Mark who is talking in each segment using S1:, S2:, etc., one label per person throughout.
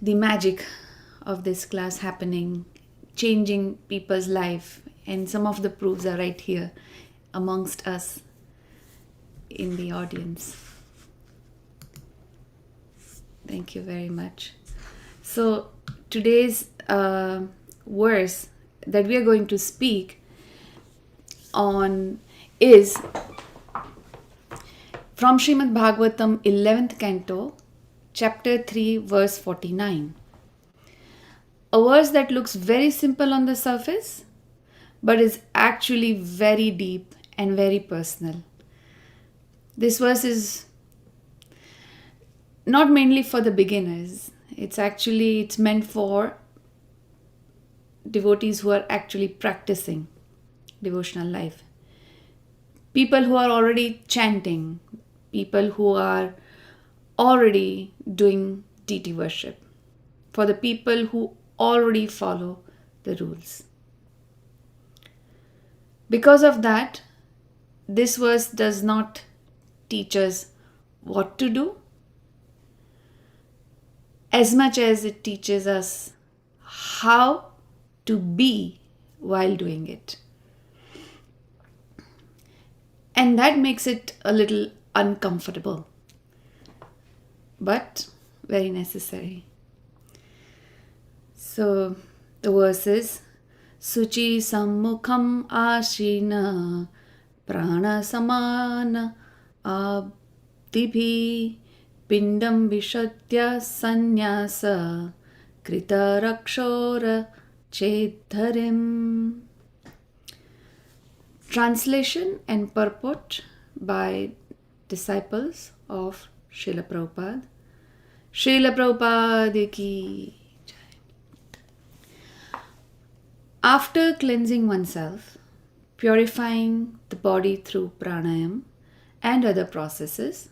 S1: the magic of this class happening, changing people's life, and some of the proofs are right here amongst us in the audience. Thank you very much. So today's verse that we are going to speak on is from Srimad Bhagavatam 11th canto, chapter 3, verse 49. A verse that looks very simple on the surface, but is actually very deep and very personal. This verse is not mainly for the beginners. It's meant for devotees who are actually practicing devotional life. People who are already chanting, people who are already doing deity worship, for the people who already follow the rules. Because of that, this verse does not teach us what to do as much as it teaches us how to be while doing it. And that makes it a little uncomfortable, but very necessary. So the verse is Suchi sammukham ashina prana samana abdibhi pindam vishatya sanyasa krita rakshora chedharim. Translation and purport by disciples of Srila Prabhupada. Srila Prabhupada ki jai. After cleansing oneself, purifying the body through pranayam and other processes,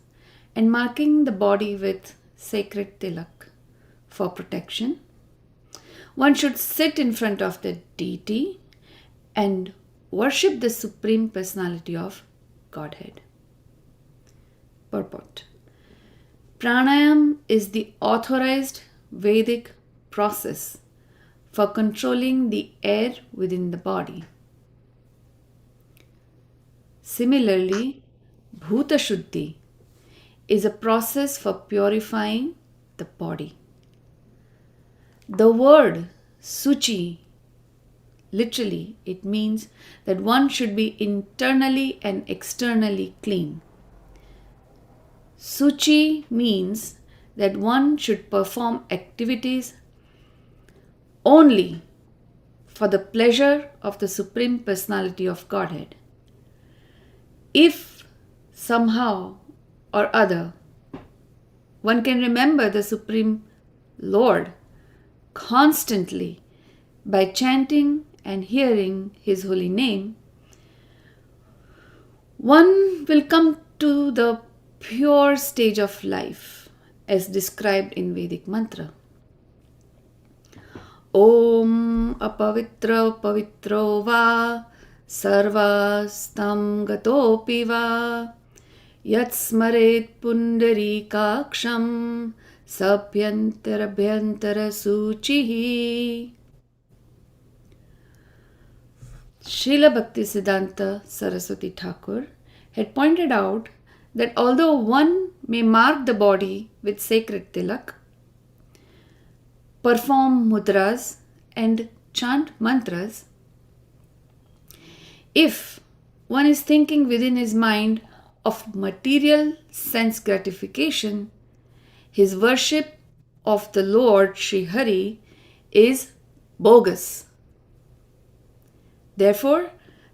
S1: and marking the body with sacred tilak for protection, one should sit in front of the deity and worship the Supreme Personality of Godhead. Purport. Pranayam is the authorized Vedic process for controlling the air within the body. Similarly, Bhuta Shuddhi is a process for purifying the body. The word Suchi, literally, it means that one should be internally and externally clean. Suchi means that one should perform activities only for the pleasure of the Supreme Personality of Godhead. If somehow or other one can remember the Supreme Lord constantly by chanting and hearing His holy name, one will come to the pure stage of life as described in Vedic mantra. Om apavitra pavitro va sarvastam gatopi va yat smaret pundarikaksham sabhyantarabhyantara suchihi. Srila Bhaktisiddhanta Saraswati Thakur had pointed out that although one may mark the body with sacred tilak, perform mudras and chant mantras, if one is thinking within his mind of material sense gratification, his worship of the Lord Sri Hari is bogus. Therefore,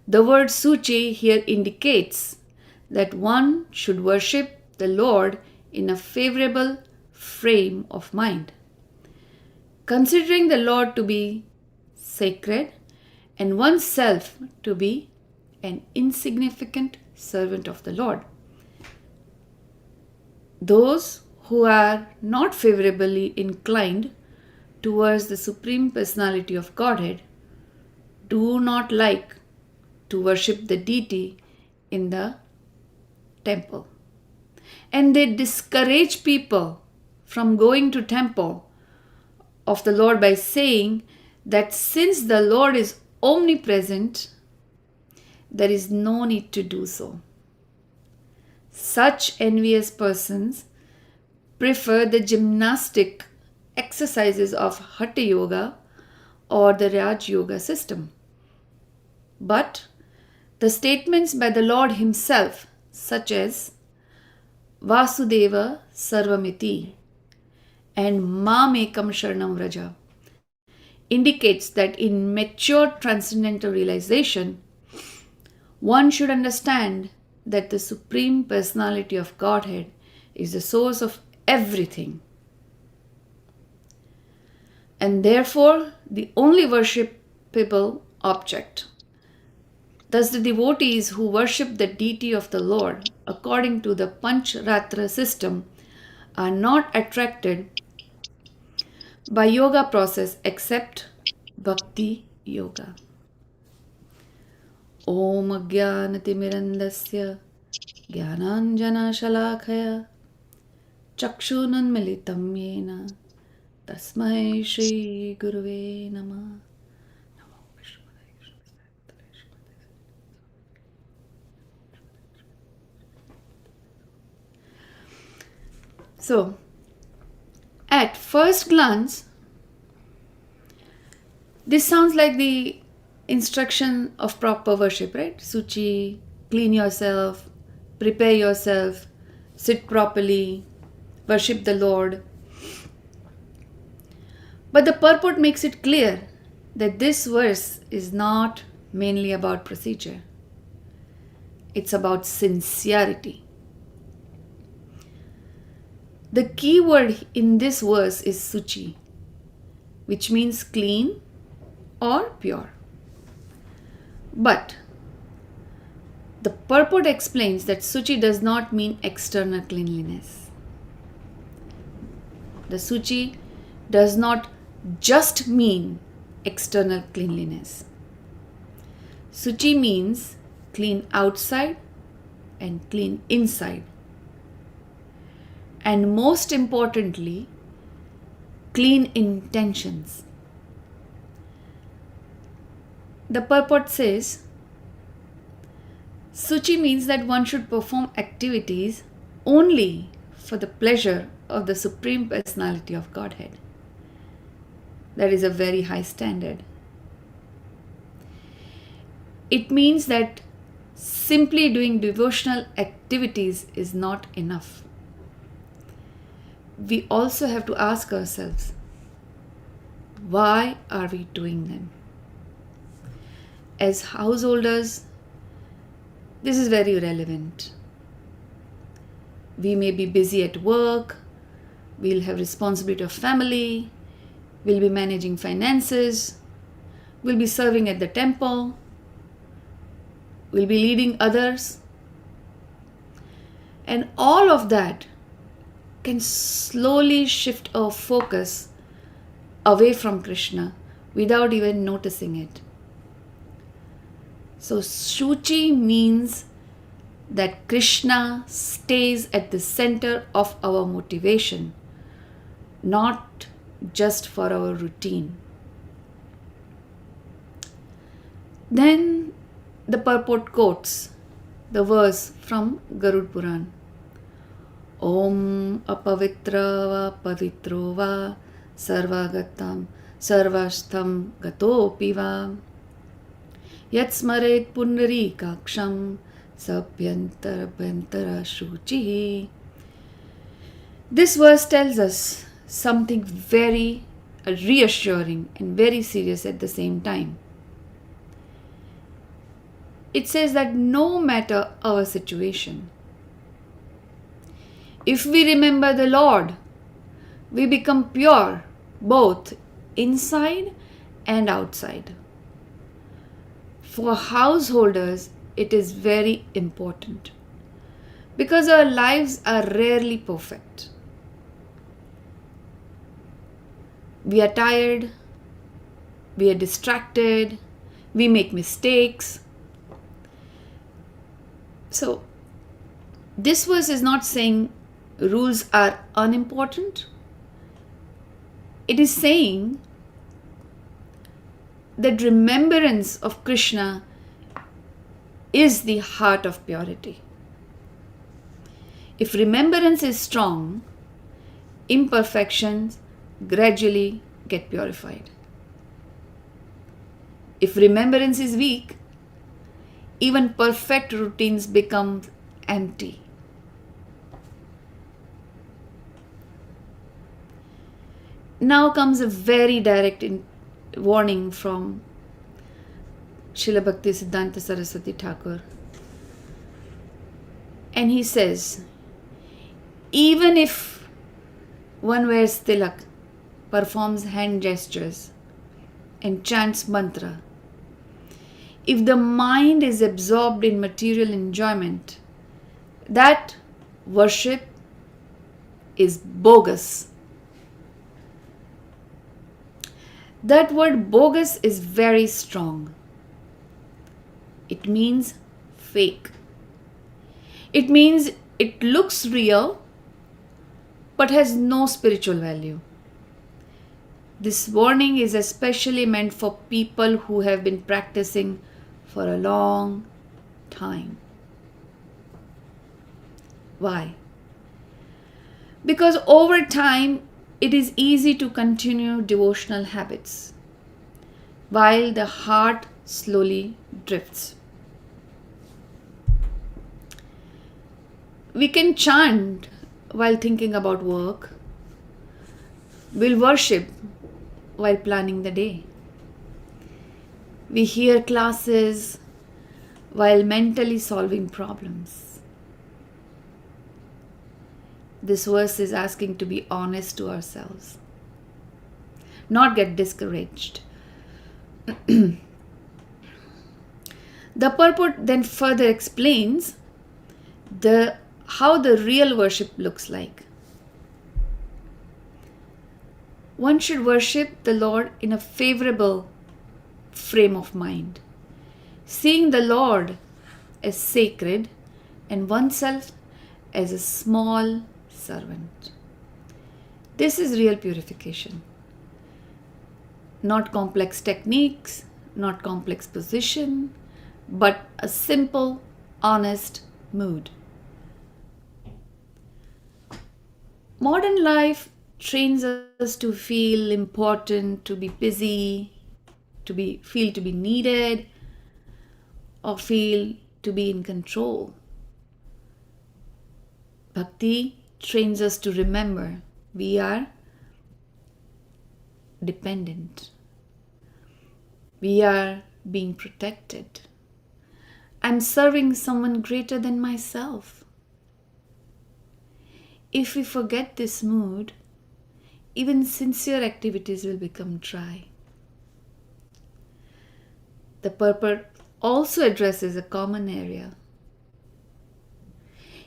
S1: the word Suchi here indicates that one should worship the Lord in a favorable frame of mind, considering the Lord to be sacred and oneself to be an insignificant servant of the Lord. Those who are not favorably inclined towards the Supreme Personality of Godhead do not like to worship the deity in the temple. And they discourage people from going to temple of the Lord by saying that since the Lord is omnipresent, there is no need to do so. Such envious persons prefer the gymnastic exercises of Hatha Yoga or the Raj Yoga system. But the statements by the Lord Himself, such as Vasudeva Sarvamiti and Mamekam Sharanam Vraja, indicates that in mature transcendental realization, one should understand that the Supreme Personality of Godhead is the source of everything, and therefore the only worshipable object. Thus, the devotees who worship the deity of the Lord according to the Panchratra system are not attracted by yoga process except Bhakti Yoga. Om Ajnanatimirandasya Jnananjana Shalakaya Chakshunanmilitam Yena Tasmai Shri Guruve Namah. So, at first glance, this sounds like the instruction of proper worship, right? Suchi, clean yourself, prepare yourself, sit properly, worship the Lord. But the purport makes it clear that this verse is not mainly about procedure. It's about sincerity. The key word in this verse is Suchi, which means clean or pure. But the purport explains that Suchi does not mean external cleanliness. The Suchi does not just mean external cleanliness. Suchi means clean outside and clean inside. And most importantly, clean intentions. The purport says, Suchi means that one should perform activities only for the pleasure of the Supreme Personality of Godhead. That is a very high standard. It means that simply doing devotional activities is not enough. We also have to ask ourselves, why are we doing them? As householders, this is very relevant. We may be busy at work, we'll have responsibility of family, we'll be managing finances, we'll be serving at the temple, we'll be leading others. And all of that can slowly shift our focus away from Krishna without even noticing it. So Shuchi means that Krishna stays at the center of our motivation, not just for our routine. Then the purport quotes the verse from Garud Puran. Om apavitra va pavitro va sarvagatam sarvastham gatopi va yat smaret pundarikaksham sabhyantara bhyantara shuchihi. This verse tells us something very reassuring and very serious at the same time. It says that no matter our situation, if we remember the Lord, we become pure both inside and outside. For householders, it is very important because our lives are rarely perfect. We are tired, we are distracted, we make mistakes. So, this verse is not saying rules are unimportant. It is saying that remembrance of Krishna is the heart of purity. If remembrance is strong, imperfections gradually get purified. If remembrance is weak, even perfect routines become empty. Now comes a very direct warning from Srila Bhakti Siddhanta Saraswati Thakur. And he says, even if one wears tilak, performs hand gestures, and chants mantra, if the mind is absorbed in material enjoyment, that worship is bogus. That word bogus is very strong. It means fake. It means it looks real but has no spiritual value. This warning is especially meant for people who have been practicing for a long time. Why? Because over time, it is easy to continue devotional habits while the heart slowly drifts. We can chant while thinking about work. We'll worship while planning the day. We hear classes while mentally solving problems. This verse is asking to be honest to ourselves, not get discouraged. The purport then further explains how the real worship looks like. One should worship the Lord in a favorable frame of mind, seeing the Lord as sacred and oneself as a small servant. This is real purification. Not complex techniques, not complex position, but a simple, honest mood. Modern life trains us to feel important, to be busy, feel to be needed, or feel to be in control. Bhakti trains us to remember we are dependent. We are being protected. I'm serving someone greater than myself. If we forget this mood, even sincere activities will become dry. The purport also addresses a common area.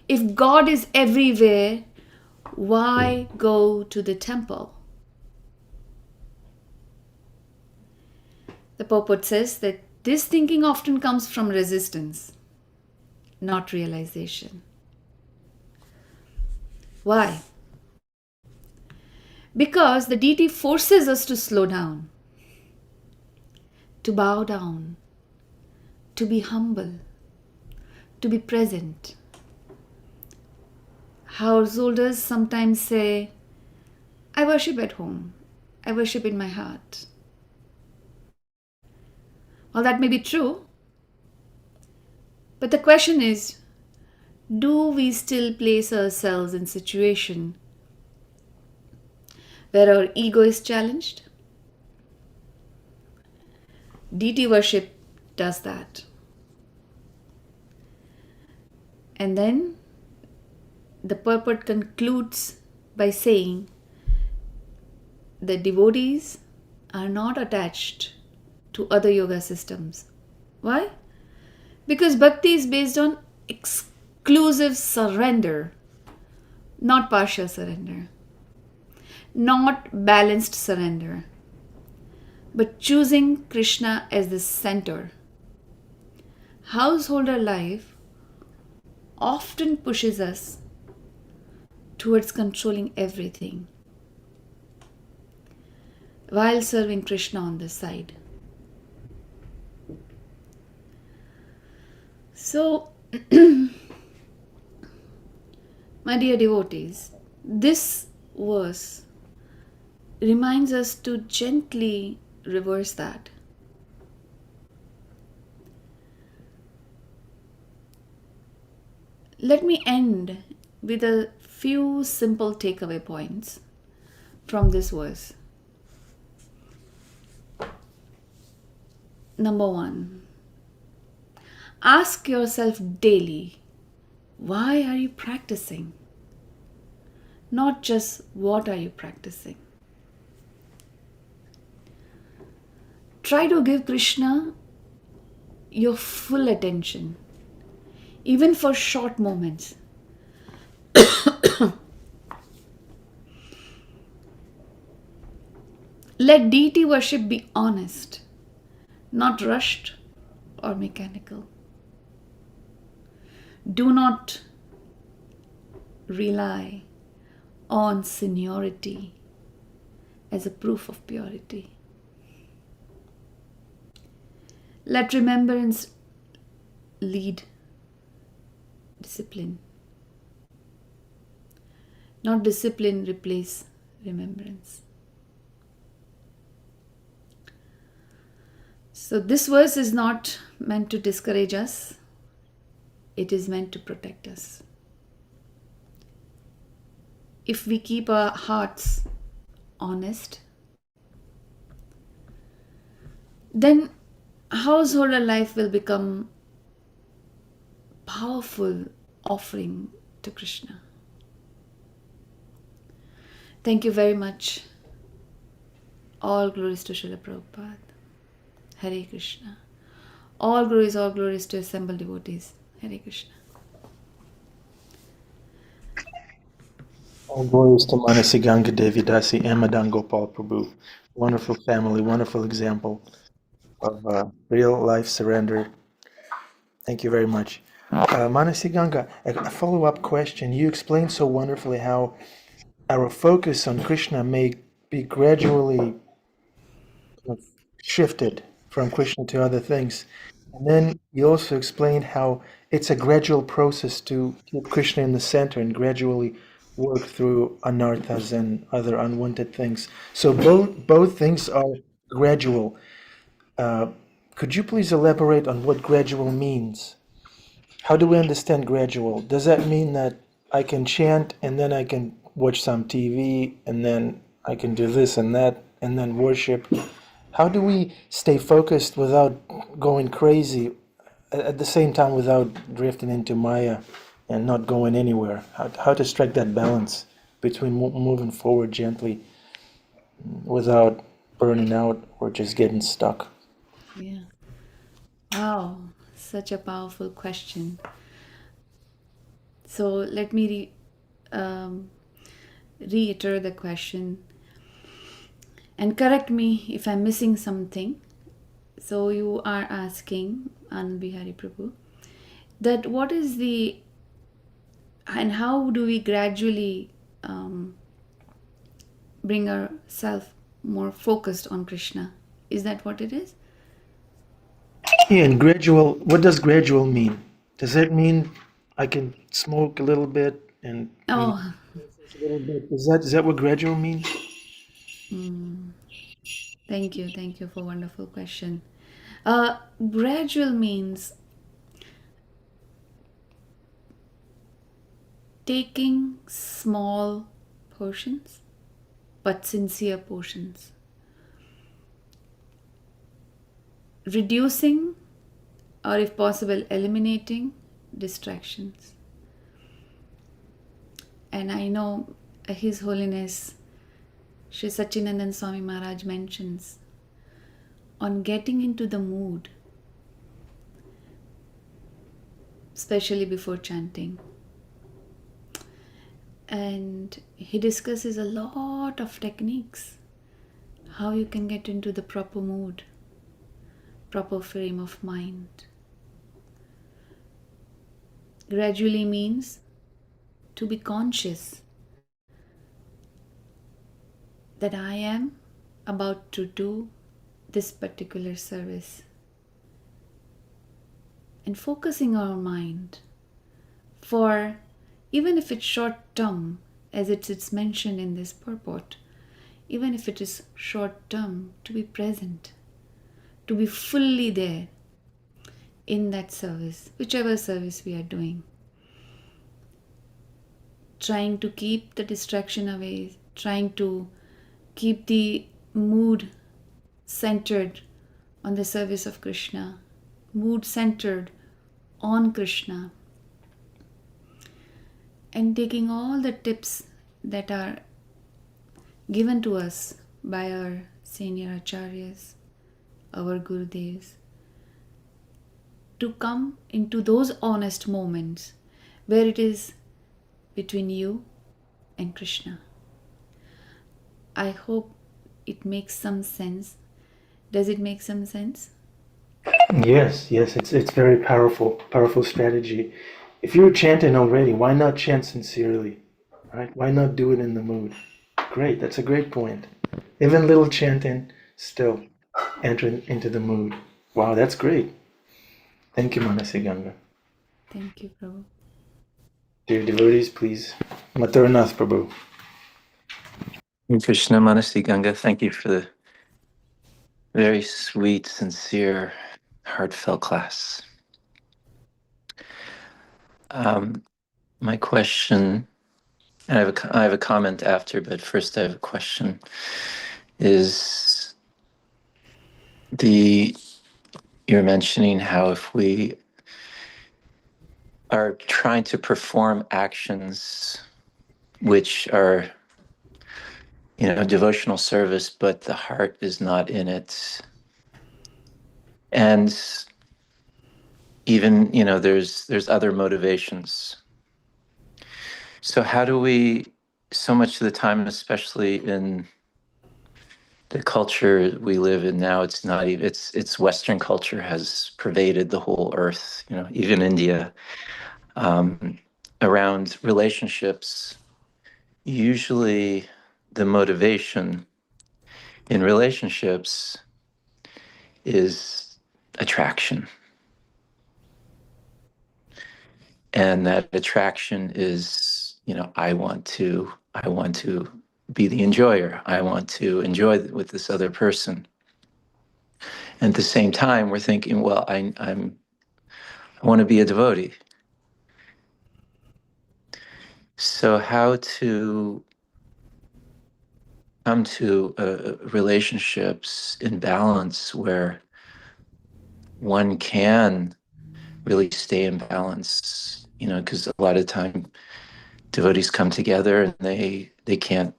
S1: If God is everywhere, why go to the temple? The purport says that this thinking often comes from resistance, not realization. Why? Because the deity forces us to slow down, to bow down, to be humble, to be present. Householders sometimes say, I worship at home, I worship in my heart. Well, that may be true, but the question is, do we still place ourselves in situation where our ego is challenged? Deity worship does that. And then the purport concludes by saying the devotees are not attached to other yoga systems. Why? Because bhakti is based on exclusive surrender, not partial surrender, not balanced surrender, but choosing Krishna as the center. Householder life often pushes us towards controlling everything. while serving Krishna on the side. So, my dear devotees, this verse reminds us to gently reverse that. Let me end with a few simple takeaway points from this verse. Number one, ask yourself daily, why are you practicing? Not just what are you practicing. Try to give Krishna your full attention, even for short moments. Let deity worship be honest, not rushed or mechanical. Do not rely on seniority as a proof of purity. Let remembrance lead discipline, not discipline replace remembrance. So this verse is not meant to discourage us, it is meant to protect us. If we keep our hearts honest, then householder life will become powerful offering to Krishna. Thank you very much. All glories to Srila Prabhupada. Hare Krishna. All glories to assembled devotees. Hare Krishna.
S2: All glories to Manasi, Ganga, Devi, Dasi, and Madan Gopal Prabhu. Wonderful family, wonderful example of real life surrender. Thank you very much. Manasi Ganga, a follow-up question. You explained so wonderfully how our focus on Krishna may be gradually shifted from Krishna to other things. And then you also explained how it's a gradual process to keep Krishna in the center and gradually work through anarthas and other unwanted things. So both things are gradual. Uh, could you please elaborate on what gradual means? How do we understand gradual? Does that mean that I can chant and then I can watch some TV and then I can do this and that and then worship? How do we stay focused without going crazy at the same time without drifting into Maya and not going anywhere? How to strike that balance between moving forward gently without burning out or just getting stuck?
S1: Yeah. Wow, such a powerful question. So let me reiterate the question and correct me if I'm missing something. So you are asking, Anand Bihari Prabhu, that what is the and how do we gradually bring ourselves more focused on Krishna? Is that what it is?
S2: Yeah, and gradual, what does gradual mean? Does that mean I can smoke a little bit and
S1: Oh,
S2: a little bit? Is that what gradual means?
S1: thank you for wonderful question. Gradual means taking small portions, but sincere portions. Reducing, or if possible, eliminating distractions. And I know His Holiness Sri Sachinandan Swami Maharaj mentions on getting into the mood, especially before chanting. And he discusses a lot of techniques, how you can get into the proper mood, proper frame of mind. Gradually means to be conscious that I am about to do this particular service and focusing our mind for, even if it's short term, as it's mentioned in this purport, even if it is short term, to be present, to be fully there in that service, whichever service we are doing, trying to keep the distraction away, trying to keep the mood centered on the service of Krishna, mood centered on Krishna, and taking all the tips that are given to us by our senior acharyas, our Gurudevs, to come into those honest moments where it is between you and Krishna. I hope it makes some sense. Does it make some sense?
S2: Yes, it's very powerful strategy. If you're chanting already, why not chant sincerely? Right? Why not do it in the mood? Great, that's a great point. Even little chanting, still enter into the mood. Wow, that's great. Thank you, Manasi Ganga.
S1: Thank you, Prabhu.
S2: Dear devotees, please. Maturanath Prabhu.
S3: Hare Krishna, Manasi Ganga, thank you for the very sweet, sincere, heartfelt class. My question, and I have a comment after, but first I have a question, is you're mentioning how if we are trying to perform actions which are, devotional service, but the heart is not in it, and even, there's other motivations. So how do we, so much of the time, especially in the culture we live in now, it's not even, it's Western culture has pervaded the whole earth, even India, around relationships. Usually the motivation in relationships is attraction. And that attraction is, I want to be the enjoyer. I want to enjoy with this other person. And at the same time, we're thinking, well, I want to be a devotee. So how to come to relationships in balance where one can really stay in balance, because a lot of time devotees come together and they can't,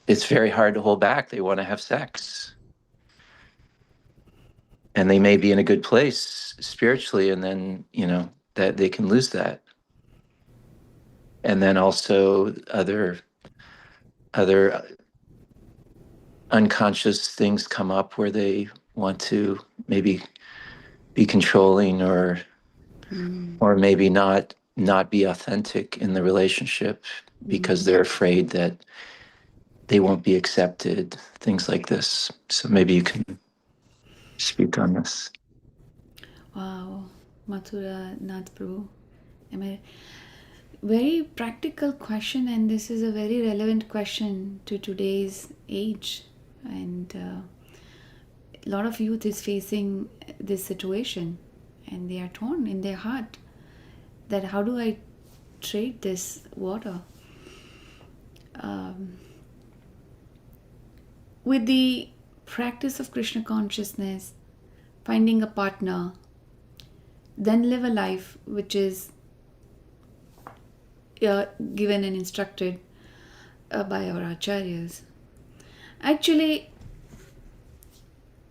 S3: it's very hard to hold back. They want to have sex. And they may be in a good place spiritually, and then, that they can lose that. And then also other unconscious things come up where they want to maybe be controlling or maybe not be authentic in the relationship because they're afraid that they won't be accepted, things like this. So maybe you can speak on this.
S1: Wow, Mathura Nath Prabhu. Very practical question, and this is a very relevant question to today's age. And a lot of youth is facing this situation, and they are torn in their heart that how do I trade this water? With the practice of Krishna consciousness, finding a partner, then live a life which is given and instructed by our acharyas. Actually,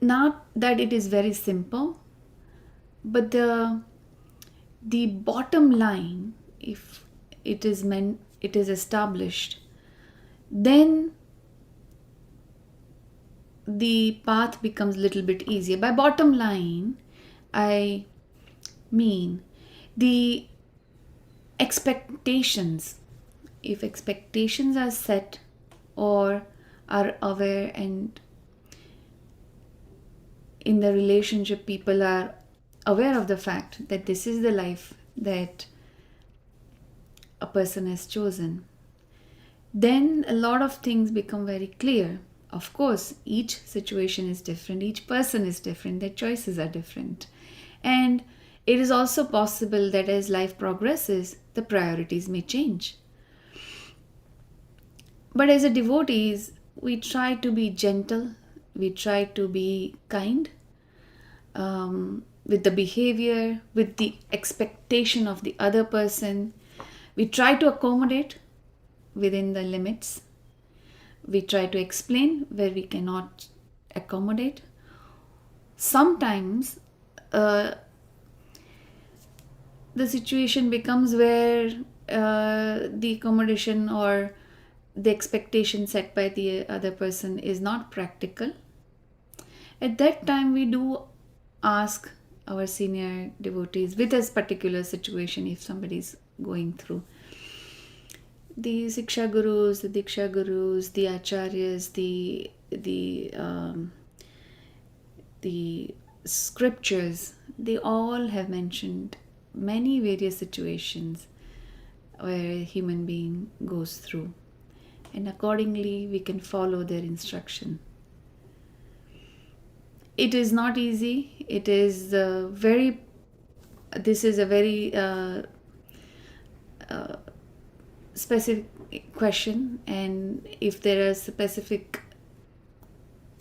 S1: not that it is very simple, but the bottom line, if it is established, then the path becomes a little bit easier. By bottom line, I mean the expectations. If expectations are set or are aware, and in the relationship people are aware of the fact that this is the life that a person has chosen, then a lot of things become very clear. Of course, each situation is different, each person is different, their choices are different. And it is also possible that as life progresses, the priorities may change. But as a devotees, we try to be gentle, we try to be kind, with the behavior, with the expectation of the other person. We try to accommodate within the limits. We try to explain where we cannot accommodate. Sometimes the situation becomes where the accommodation or the expectation set by the other person is not practical. At that time, we do ask our senior devotees with this particular situation, if somebody is going through, the Siksha Gurus, the Diksha Gurus, the Acharyas, the scriptures, they all have mentioned many various situations where a human being goes through, and accordingly we can follow their instruction. It is not easy. It is very. This is a very specific question, and if there are specific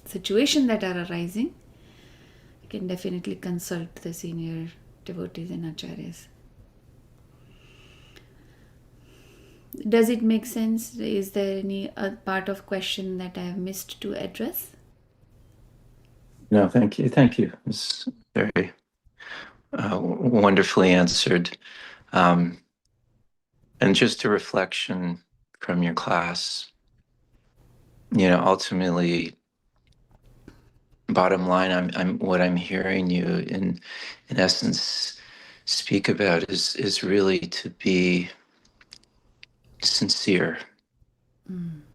S1: situations that are arising, you can definitely consult the senior devotees and acharyas. Does it make sense? Is there any part of question that I have missed to address?
S3: No, thank you. Thank you. It's very wonderfully answered. And just a reflection from your class, ultimately, bottom line, I'm what I'm hearing you in essence speak about is really to be sincere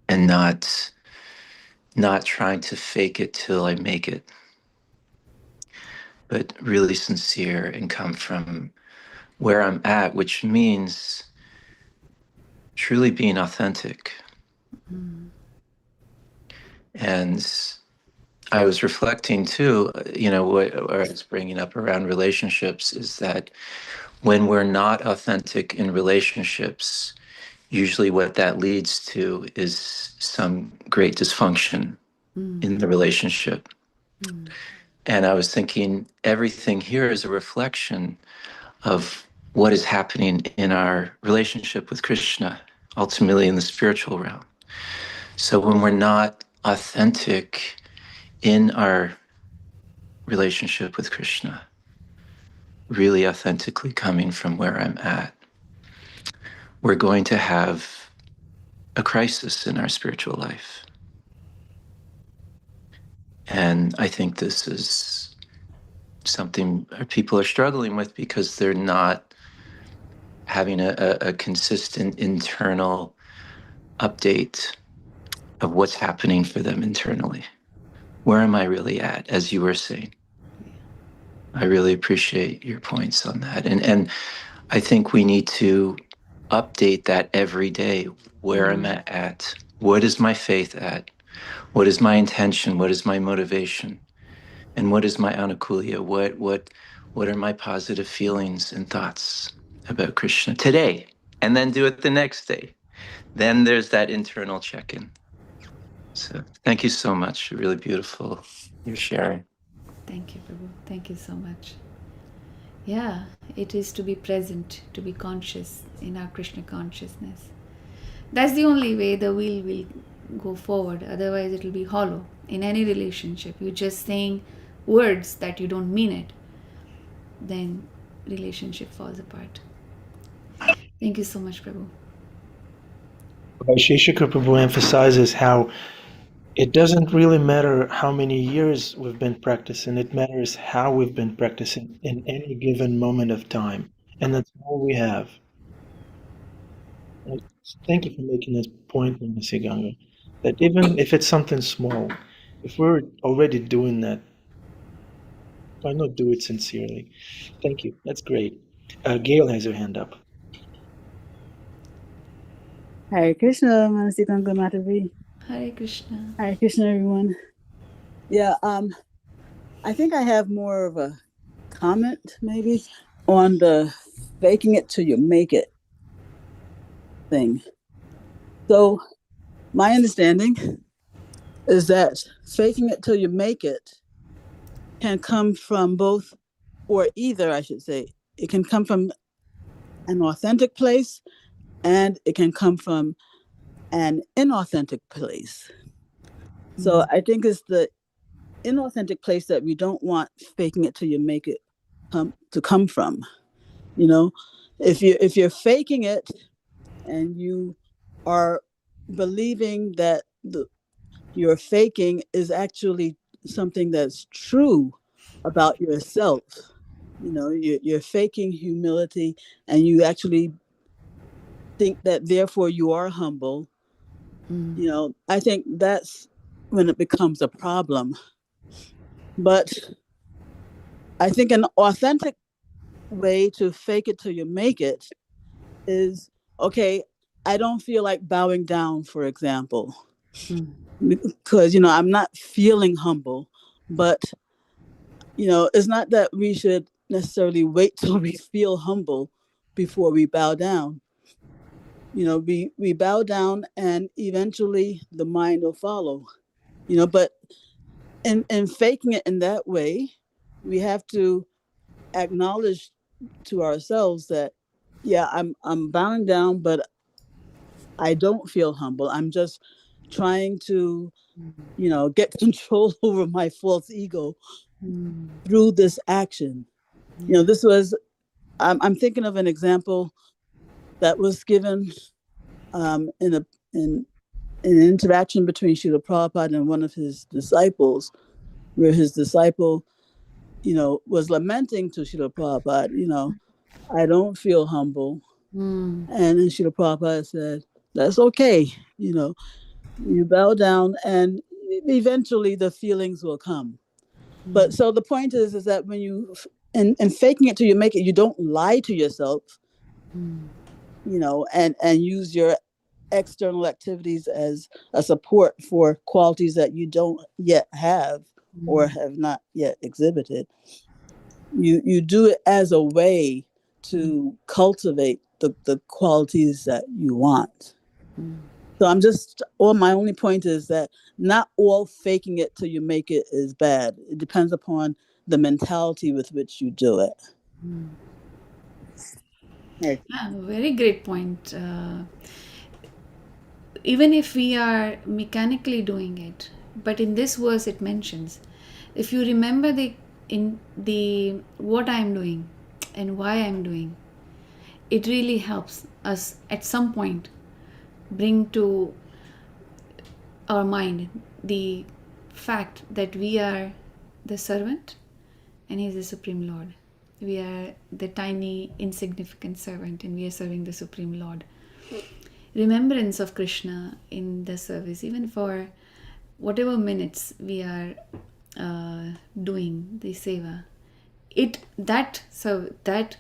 S3: and not trying to fake it till I make it, but really sincere and come from where I'm at, which means truly being authentic. And I was reflecting too, what I was bringing up around relationships is that when we're not authentic in relationships, usually what that leads to is some great dysfunction in the relationship. And I was thinking everything here is a reflection of what is happening in our relationship with Krishna, ultimately in the spiritual realm. So when we're not authentic in our relationship with Krishna, really authentically coming from where I'm at, we're going to have a crisis in our spiritual life. And I think this is something people are struggling with because they're not having a consistent internal update of what's happening for them internally. Where am I really at, as you were saying? I really appreciate your points on that. And I think we need to update that every day. Where am I at? What is my faith at? What is my intention? What is my motivation? And what is my anukulya? What are my positive feelings and thoughts about Krishna today? And then do it the next day. Then there's that internal check-in. So thank you so much. Really beautiful. You're sharing.
S1: Thank you, Prabhu. Thank you so much. Yeah, it is to be present, to be conscious in our Krishna consciousness. That's the only way the wheel will go forward. Otherwise, it will be hollow. In any relationship, you're just saying words that you don't mean it, then relationship falls apart. Thank you so much, Prabhu.
S2: Shishika Prabhu emphasizes how it doesn't really matter how many years we've been practicing, it matters how we've been practicing in any given moment of time. And that's all we have. Thank you for making this point, Manasi Ganga. That even if it's something small, if we're already doing that, why not do it sincerely? Thank you. That's great. Gail has her hand up.
S4: Hare Krishna, Manasi, Ganga, Matavi.
S1: Hare Krishna.
S4: Hare Krishna, everyone. Yeah, I think I have more of a comment maybe on the faking it till you make it thing. So my understanding is that faking it till you make it can come from both, or either, I should say, it can come from an authentic place and it can come from an inauthentic place. So I think it's the inauthentic place that we don't want faking it till you make it come from. You know, if you're faking it and you are believing that your faking is actually something that's true about yourself, you're faking humility and you actually think that therefore you are humble. I think that's when it becomes a problem. But I think an authentic way to fake it till you make it is, okay, I don't feel like bowing down, for example, because I'm not feeling humble. But it's not that we should necessarily wait till we feel humble before we bow down. We bow down and eventually the mind will follow. But in faking it in that way, we have to acknowledge to ourselves that, yeah, I'm bowing down, but I don't feel humble. I'm just trying to, get control over my false ego through this action. This was, I'm thinking of an example that was given in an interaction between Srila Prabhupada and one of his disciples, where his disciple, was lamenting to Srila Prabhupada, I don't feel humble. And then Srila Prabhupada said, that's okay. You bow down and eventually the feelings will come. But so the point is that when you, and faking it till you make it, you don't lie to yourself, and use your external activities as a support for qualities that you don't yet have or have not yet exhibited. You do it as a way to cultivate the qualities that you want. So my only point is that not all faking it till you make it is bad. It depends upon the mentality with which you do it. Hey.
S1: Very great point. Even if we are mechanically doing it, but in this verse it mentions, if you remember the what I am doing and why I am doing, it really helps us at some point bring to our mind the fact that we are the servant and he is the Supreme Lord. We are the tiny insignificant servant and we are serving the Supreme Lord. Remembrance of Krishna in the service, even for whatever minutes we are doing the seva, that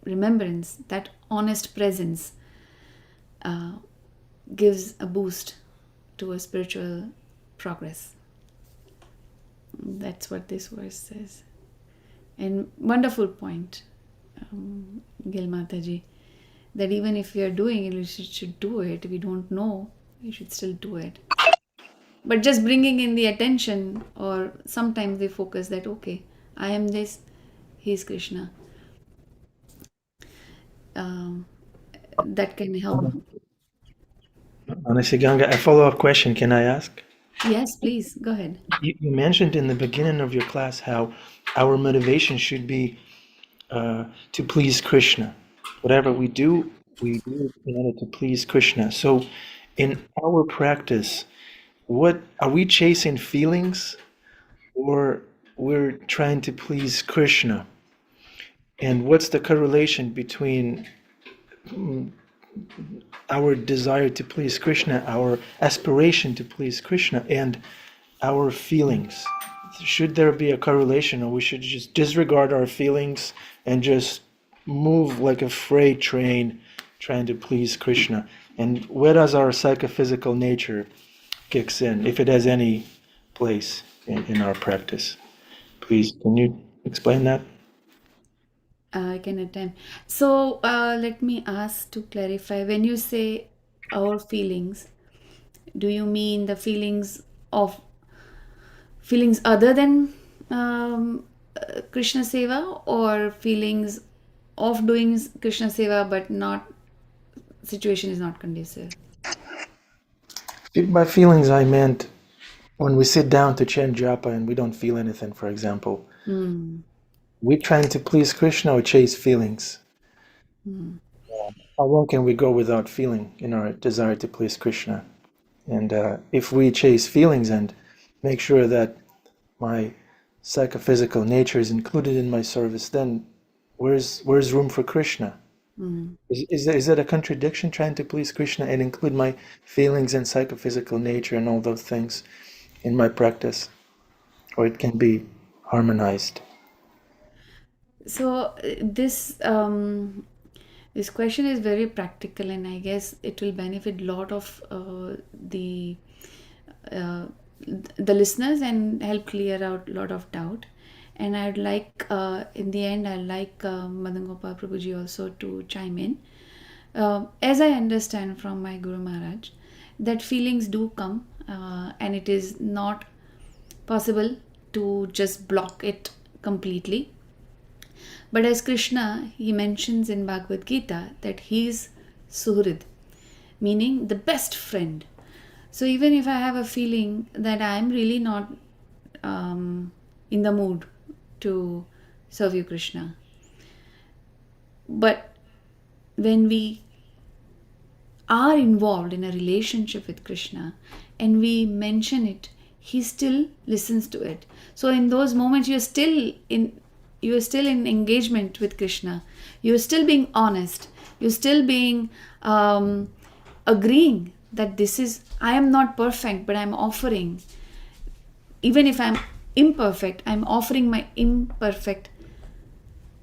S1: remembrance, that honest presence gives a boost to a spiritual progress. That's what this verse says. And wonderful point, Gil Mataji, that even if we are doing it, we should do it. We don't know, we should still do it. But just bringing in the attention, or sometimes they focus that, okay, I am this, he is Krishna. That can help.
S2: Manasi Ganga, a follow-up question, can I ask?
S1: Yes, please, go ahead.
S2: You mentioned in the beginning of your class how our motivation should be to please Krishna. Whatever we do in order to please Krishna. So in our practice, what are we chasing feelings or we're trying to please Krishna? And what's the correlation between our desire to please Krishna, our aspiration to please Krishna, and our feelings? Should there be a correlation, or we should just disregard our feelings and just move like a freight train trying to please Krishna? And where does our psychophysical nature kicks in, if it has any place in our practice? Please, can you explain that?
S1: I can attempt. So let me ask to clarify. When you say our feelings, do you mean the of feelings other than Krishna Seva, or feelings of doing Krishna Seva but not situation is not conducive?
S2: By feelings, I meant when we sit down to chant japa and we don't feel anything, for example. We're trying to please Krishna or chase feelings. How long can we go without feeling in our desire to please Krishna? And if we chase feelings and make sure that my psychophysical nature is included in my service, then where's room for Krishna? Is that a contradiction, trying to please Krishna and include my feelings and psychophysical nature and all those things in my practice? Or it can be harmonized?
S1: So this question is very practical, and I guess it will benefit a lot of uh, the listeners and help clear out a lot of doubt. And I'd like, in the end, I'd like Madan Gopal Prabhuji also to chime in. As I understand from my Guru Maharaj, that feelings do come, and it is not possible to just block it completely. But as Krishna, he mentions in Bhagavad Gita that he is Suhrid, meaning the best friend. So even if I have a feeling that I am really not in the mood to serve you, Krishna, but when we are involved in a relationship with Krishna and we mention it, he still listens to it. So in those moments, you're still in engagement with Krishna. You're still being honest. You're still being agreeing that I am not perfect, but I'm offering. Even if I'm imperfect, I'm offering my imperfect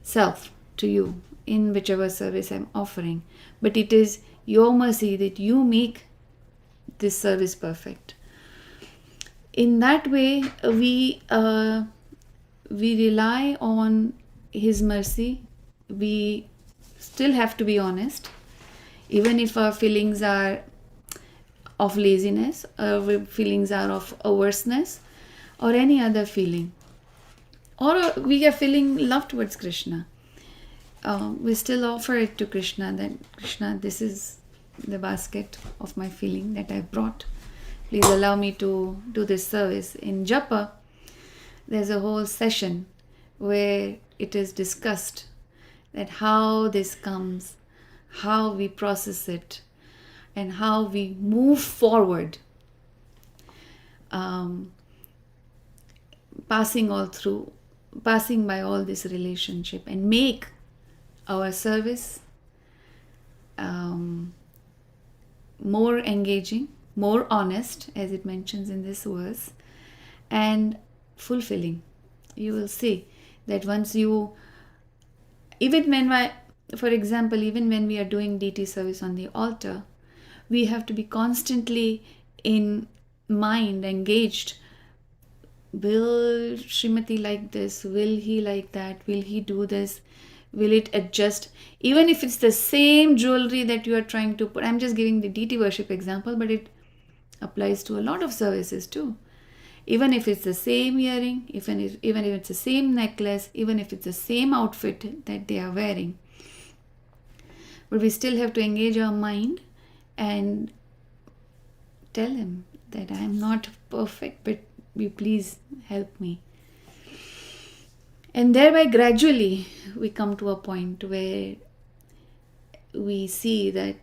S1: self to you in whichever service I'm offering. But it is your mercy that you make this service perfect. In that way, we rely on his mercy. We still have to be honest, even if our feelings are of laziness, our feelings are of averseness, or any other feeling, or we are feeling love towards Krishna. We still offer it to Krishna, that Krishna, this is the basket of my feeling that I brought. Please allow me to do this service. In Japa, there's a whole session where it is discussed that how this comes, how we process it, and how we move forward, passing by all this relationship and make our service more engaging, more honest, as it mentions in this verse, and fulfilling. You will see that once you, for example, even when we are doing deity service on the altar, we have to be constantly in mind engaged. Will Srimati like this? Will he like that? Will he do this? Will it adjust? Even if it's the same jewelry that you are trying to put. I'm just giving the deity worship example, but it applies to a lot of services too. Even if it's the same earring, even if it's the same necklace, even if it's the same outfit that they are wearing. But we still have to engage our mind and tell him that I am not perfect, but you please help me. And thereby gradually we come to a point where we see that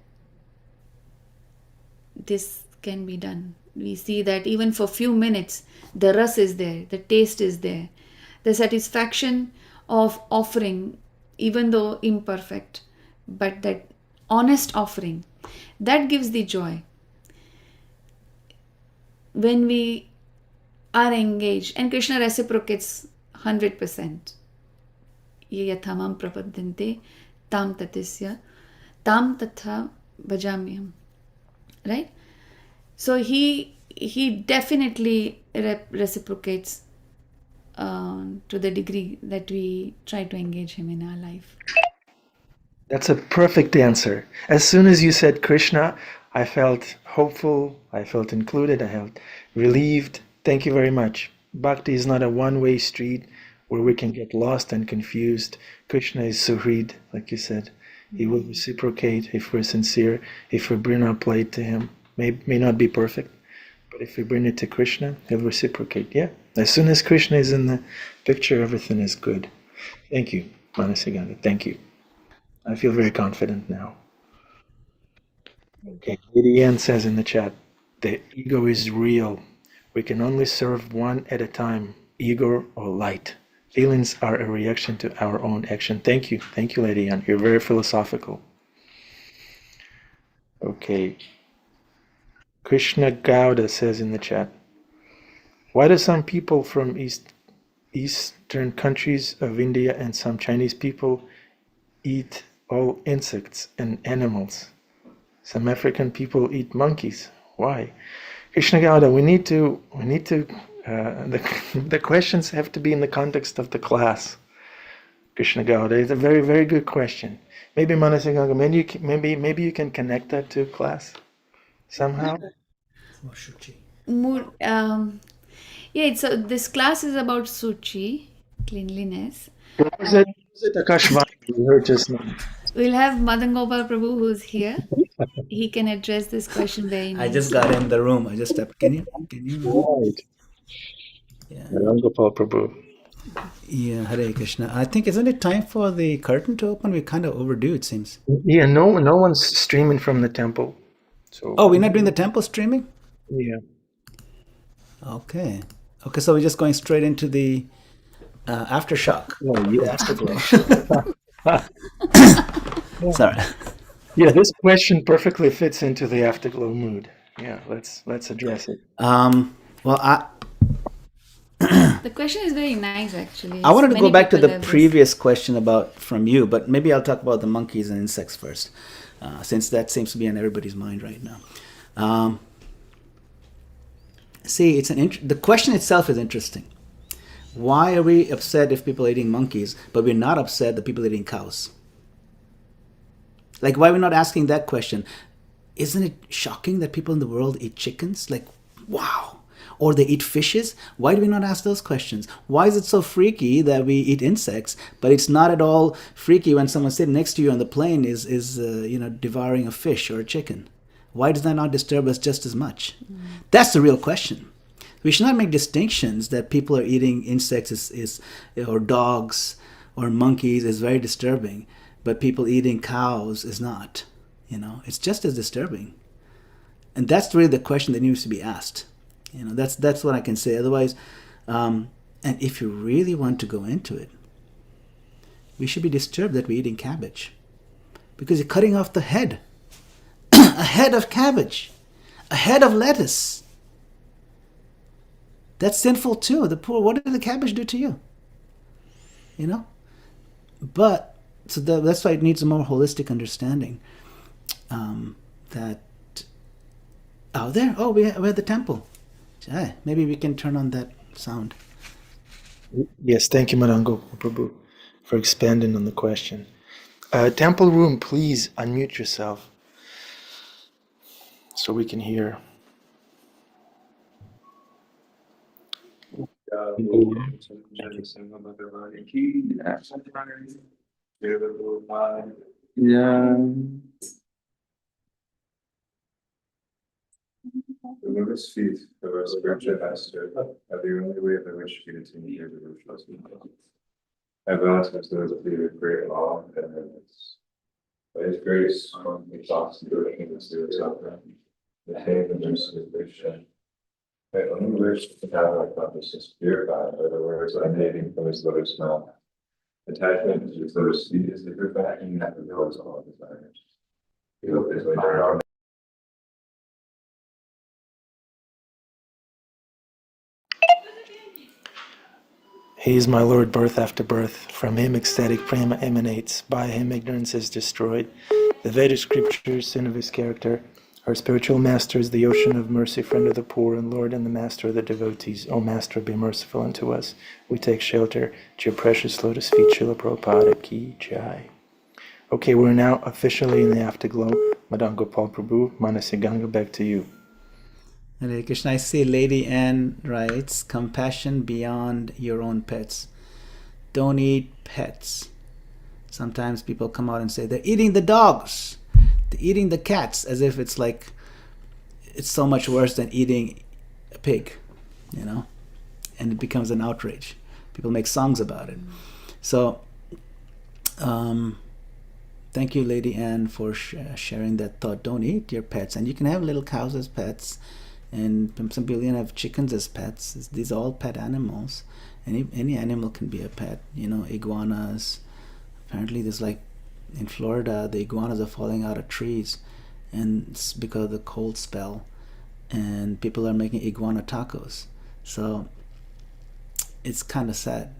S1: this can be done. We see that even for a few minutes, the ras is there, the taste is there, the satisfaction of offering, even though imperfect, but that honest offering. That gives the joy. When we are engaged, and Krishna reciprocates 100%. Ye yathamam prapadyante tam tatisya tam tatha bhajamyam. Right? So he definitely reciprocates to the degree that we try to engage him in our life.
S2: That's a perfect answer. As soon as you said Krishna, I felt hopeful, I felt included, I felt relieved. Thank you very much. Bhakti is not a one-way street where we can get lost and confused. Krishna is Suhrid, like you said. He will reciprocate if we're sincere, if we bring our plate to him. May not be perfect, but if we bring it to Krishna, he'll reciprocate. Yeah. As soon as Krishna is in the picture, everything is good. Thank you, Manasi Ganga. Thank you. I feel very confident now. Okay, Lady Ann says in the chat, the ego is real. We can only serve one at a time, ego or light. Feelings are a reaction to our own action. Thank you. Thank you, Lady Ann. You're very philosophical. Okay. Krishna Gowda says in the chat, why do some people from eastern countries of India and some Chinese people eat all insects and animals? Some African people eat monkeys. Why? Krishna Gowda, the questions have to be in the context of the class. Krishna Gowda, it's a very, very good question. Maybe Manasi Ganga, maybe you can connect that to class somehow.
S1: This class is about Suchi, cleanliness.
S2: Was it Akashvani we heard just now?
S1: We'll have Madan Gopal Prabhu, who's here. He can address this question very nicely.
S5: I just got in the room. I just stepped. Can you?
S2: Right.
S5: Yeah.
S2: Rangopal Prabhu.
S5: Yeah. Hare Krishna. I think isn't it time for the curtain to open? We're kind of overdue, it seems.
S2: Yeah, no one's streaming from the temple. So
S5: Oh, we're not doing the temple streaming?
S2: yeah.
S5: Okay. Okay, so we're just going straight into the aftershock.
S2: Oh,
S5: The
S2: yeah.
S5: afterglow. Sorry.
S2: Yeah, this question perfectly fits into the afterglow mood. Yeah, let's address it.
S5: Well,
S1: The question is very nice, actually.
S5: I wanted to
S1: Many
S5: go back to
S1: people
S5: the
S1: have this.
S5: previous question from you, but maybe I'll talk about the monkeys and insects first, since that seems to be on everybody's mind right now. See, the question itself is interesting. Why are we upset if people are eating monkeys, but we're not upset that people are eating cows? Like, why are we not asking that question? Isn't it shocking that people in the world eat chickens? Like, wow. Or they eat fishes? Why do we not ask those questions? Why is it so freaky that we eat insects, but it's not at all freaky when someone sitting next to you on the plane is devouring a fish or a chicken? Why does that not disturb us just as much? That's the real question. We should not make distinctions that people are eating insects or dogs or monkeys is very disturbing, but people eating cows is not. It's just as disturbing. And that's really the question that needs to be asked. That's what I can say. Otherwise, and if you really want to go into it, we should be disturbed that we're eating cabbage, because you're cutting off the head. A head of cabbage, a head of lettuce. That's sinful too. What did the cabbage do to you? But so that's why it needs a more holistic understanding. That out there, we're at the temple. Maybe we can turn on that sound.
S2: Yes, thank you, Madango Prabhu, for expanding on the question. Temple room, please unmute yourself so we can hear.
S6: Yeah. The Buddhist feet of our spiritual master are the only way by which we continue to reflect. I've asked us those of you with great awe and reverence. By His grace, we thoughts and doings to suffering, the fame and mercy of Krishna. I only wish to have our consciousness purified by the words emanating from His lotus mouth. Attachment to His lotus feet is the perfection that reveals all desires. You know, it's like they're all
S2: He is my Lord, birth after birth. From him ecstatic prema emanates. By him ignorance is destroyed. The Vedic scriptures, sin of his character. Our spiritual master is the ocean of mercy, friend of the poor, and Lord and the master of the devotees. O Master, be merciful unto us. We take shelter at your precious lotus feet, Srila Prabhupada Ki Jai. Okay, we're now officially in the afterglow. Madam Gopal Prabhu, Manasi Ganga, back to you.
S5: Hare Krishna. I see Lady Anne writes, compassion beyond your own pets. Don't eat pets. Sometimes people come out and say, they're eating the dogs. They're eating the cats, as if it's like, it's so much worse than eating a pig, you know? And it becomes an outrage. People make songs about it. So, thank you, Lady Anne, for sharing that thought. Don't eat your pets. And you can have little cows as pets. And some people even have chickens as pets. These are all pet animals. Any animal can be a pet. You know, iguanas. Apparently there's like, in Florida, the iguanas are falling out of trees. And it's because of the cold spell. And people are making iguana tacos. So it's kind of sad,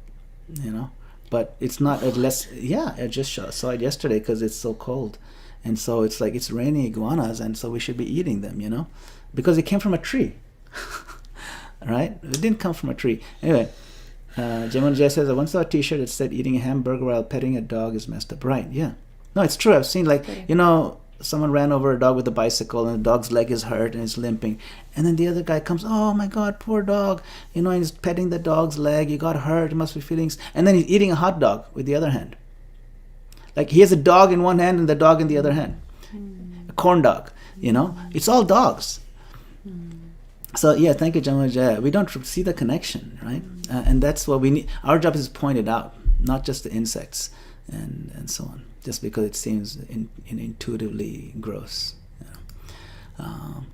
S5: you know. But it's not less. Yeah, I just saw it yesterday because it's so cold. And so it's like, it's raining iguanas, and so we should be eating them, you know, because it came from a tree. Right? It didn't come from a tree. Anyway, Jamal Jay says, I once saw a t-shirt that said eating a hamburger while petting a dog is messed up. Right, yeah. No, it's true. I've seen, like, you know, someone ran over a dog with a bicycle and the dog's leg is hurt and it's limping. And then the other guy comes, oh my God, poor dog. You know, he's petting the dog's leg. He got hurt. He must be feeling... And then he's eating a hot dog with the other hand. Like, he has a dog in one hand and the dog in the other hand. A corn dog, you know. It's all dogs. So, yeah, thank you, Jamal Jaya. We don't see the connection, right? And that's what we need. Our job is to point it out, not just the insects and so on, just because it seems intuitively gross. You know?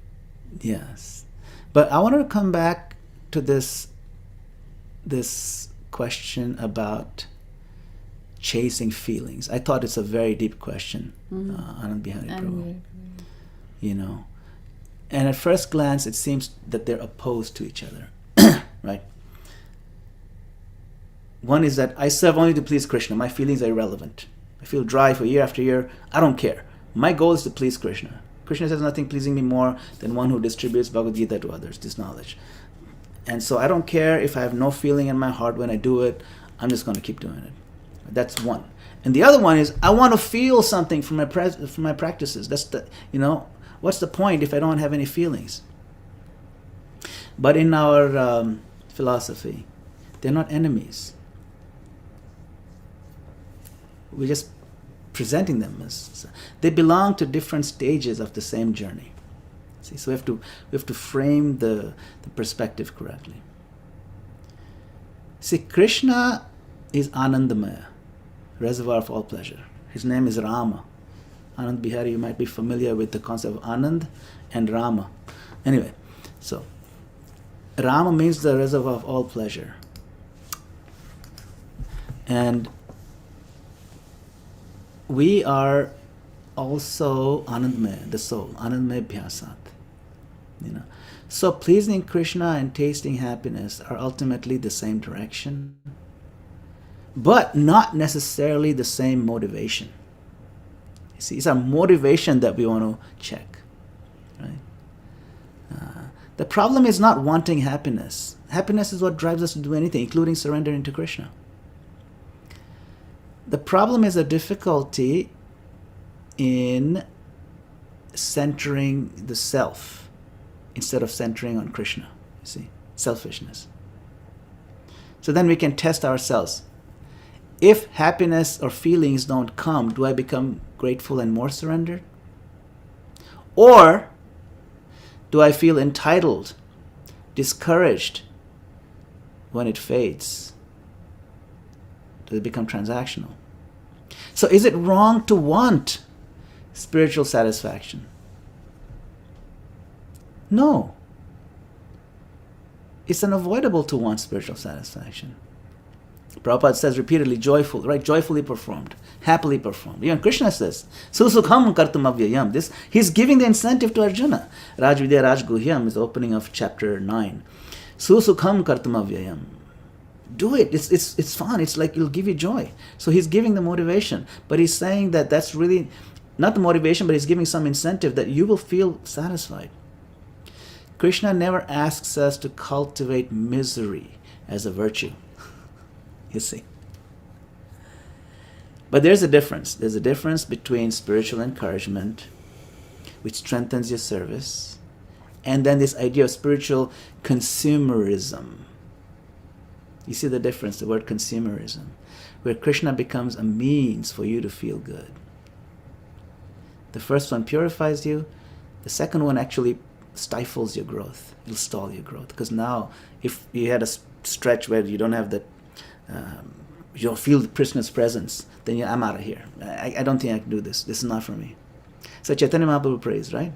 S5: Yes. But I wanted to come back to this question about chasing feelings. I thought it's a very deep question, Anand Bihari Prabhu. You know, and at first glance, it seems that they're opposed to each other, right? One is that I serve only to please Krishna. My feelings are irrelevant. I feel dry for year after year. I don't care. My goal is to please Krishna. Krishna says nothing pleasing me more than one who distributes Bhagavad Gita to others, this knowledge. And so I don't care if I have no feeling in my heart when I do it. I'm just going to keep doing it. That's one. And the other one is I want to feel something from my practices. That's the, you know, what's the point if I don't have any feelings? But in our philosophy, they're not enemies. We're just presenting them as they belong to different stages of the same journey. See, so we have to frame the perspective correctly. See, Krishna is Anandamaya, reservoir of all pleasure. His name is Rama. Anand Bihari, you might be familiar with the concept of Anand and Rama. Anyway, so Rama means the reservoir of all pleasure. And we are also Anandmaya, the soul, Anandmaya Bhyasat. You know. So pleasing Krishna and tasting happiness are ultimately the same direction, but not necessarily the same motivation. You see, it's our motivation that we want to check. Right? The problem is not wanting happiness. Happiness is what drives us to do anything, including surrendering to Krishna. The problem is a difficulty in centering the self instead of centering on Krishna. You see, selfishness. So then we can test ourselves. If happiness or feelings don't come, do I become grateful and more surrendered? Or do I feel entitled, discouraged when it fades? Does it become transactional? So is it wrong to want spiritual satisfaction? No. It's unavoidable to want spiritual satisfaction. Prabhupada says repeatedly, joyful, right? Joyfully performed, happily performed. Even Krishna says, Susukham kartum avyayam. This, he's giving the incentive to Arjuna. Rajvidya Rajguhyam is the opening of chapter 9. Susukham kartum avyayam. Do it. It's fun. It's like it'll give you joy. So he's giving the motivation, but he's saying that that's really not the motivation, but he's giving some incentive that you will feel satisfied. Krishna never asks us to cultivate misery as a virtue. You see. But there's a difference. There's a difference between spiritual encouragement, which strengthens your service, and then this idea of spiritual consumerism. You see the difference, the word consumerism, where Krishna becomes a means for you to feel good. The first one purifies you. The second one actually stifles your growth. It'll stall your growth. Because now, if you had a stretch where you don't have the, you don't feel the Krishna's presence, then I'm out of here. I don't think I can do this. This is not for me. So Chaitanya Mahaprabhu prays, right?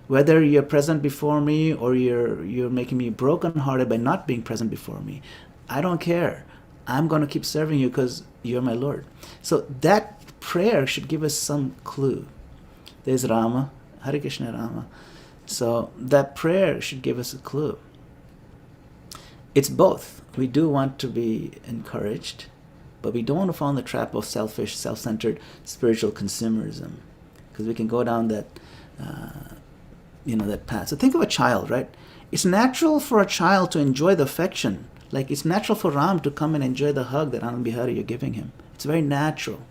S5: Whether you're present before me or you're making me brokenhearted by not being present before me, I don't care. I'm going to keep serving you because you're my Lord. So that prayer should give us some clue. There's Rama, Hare Krishna Rama. So that prayer should give us a clue. It's both. We do want to be encouraged, but we don't want to fall in the trap of selfish, self-centered spiritual consumerism, because we can go down that, that path. So think of a child, right? It's natural for a child to enjoy the affection. Like it's natural for Ram to come and enjoy the hug that Anand Bihari you're giving him. It's very natural.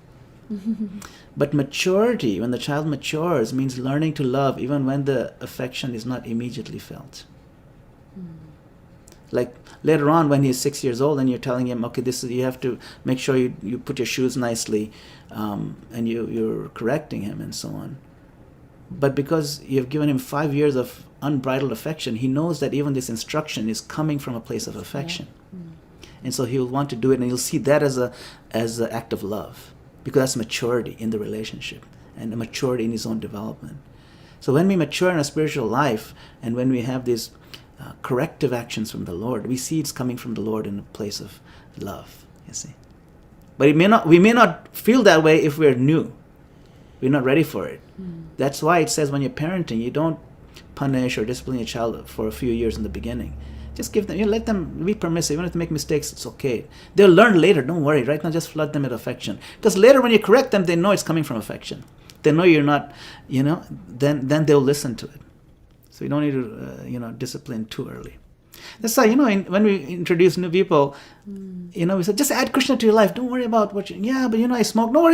S5: But maturity, when the child matures, means learning to love even when the affection is not immediately felt. Like later on when he's 6 years old and you're telling him, okay, this is, you have to make sure you put your shoes nicely, and you're correcting him and so on. But because you've given him 5 years of unbridled affection, he knows that even this instruction is coming from a place of affection. And so he'll want to do it, and he'll see that as an act of love, because that's maturity in the relationship and a maturity in his own development. So when we mature in our spiritual life and when we have these corrective actions from the Lord, we see it's coming from the Lord in a place of love, you see. But we may not feel that way if we're new. We're not ready for it. That's why it says when you're parenting, you don't punish or discipline your child for a few years in the beginning. Just give them, let them be permissive. Even if they make mistakes, it's okay. They'll learn later, don't worry. Right now, just flood them with affection. Because later when you correct them, they know it's coming from affection. They know you're not, then they'll listen to it. So you don't need to, discipline too early. That's why, when we introduce new people, we say, just add Krishna to your life. Don't worry about what but I smoke. Don't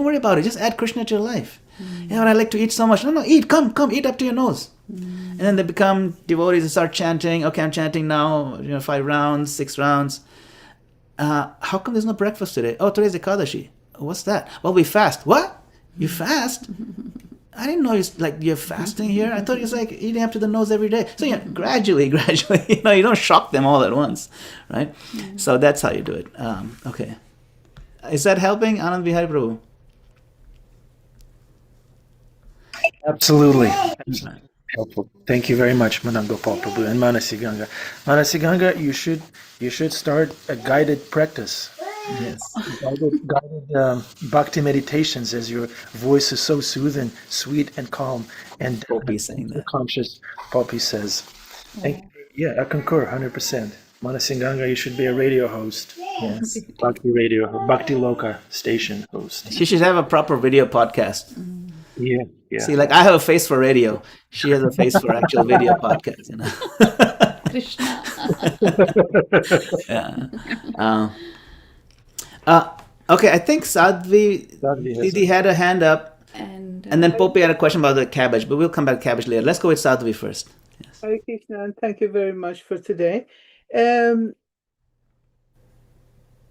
S5: worry about it. Just add Krishna to your life. Yeah, but I like to eat so much. No, eat. Come, eat up to your nose. And then they become devotees and start chanting. Okay, I'm chanting now, 5 rounds, 6 rounds. How come there's no breakfast today? Oh, today's Ekadashi. What's that? Well, we fast. What? You fast? I didn't know you're fasting here. I thought it was like eating up to the nose every day. So gradually, you don't shock them all at once, right? So that's how you do it. Okay. Is that helping, Anand Bihari Prabhu?
S2: Absolutely. Helpful. Thank you very much, Manan Gopal Prabhu and Manasi Ganga. Manasi Ganga, you should start a guided practice.
S5: Yes.
S2: Guided bhakti meditations, as your voice is so soothing, sweet, and calm, and
S5: Poppy saying that.
S2: conscious. Poppy says, I concur 100%. Manasi Ganga, you should be a radio host.
S5: Yes.
S2: Bhakti radio, Bhakti Loka station host.
S5: She should have a proper video podcast.
S2: Yeah.
S5: See, like I have a face for radio. She has a face for actual video podcast.
S1: Krishna.
S5: Okay, I think Sadhvi Didi had a hand up, and then Poppy had a question about the cabbage, but we'll come back to cabbage later. Let's go with Sadhvi first. Yes.
S7: Hare Krishna, and thank you very much for today. In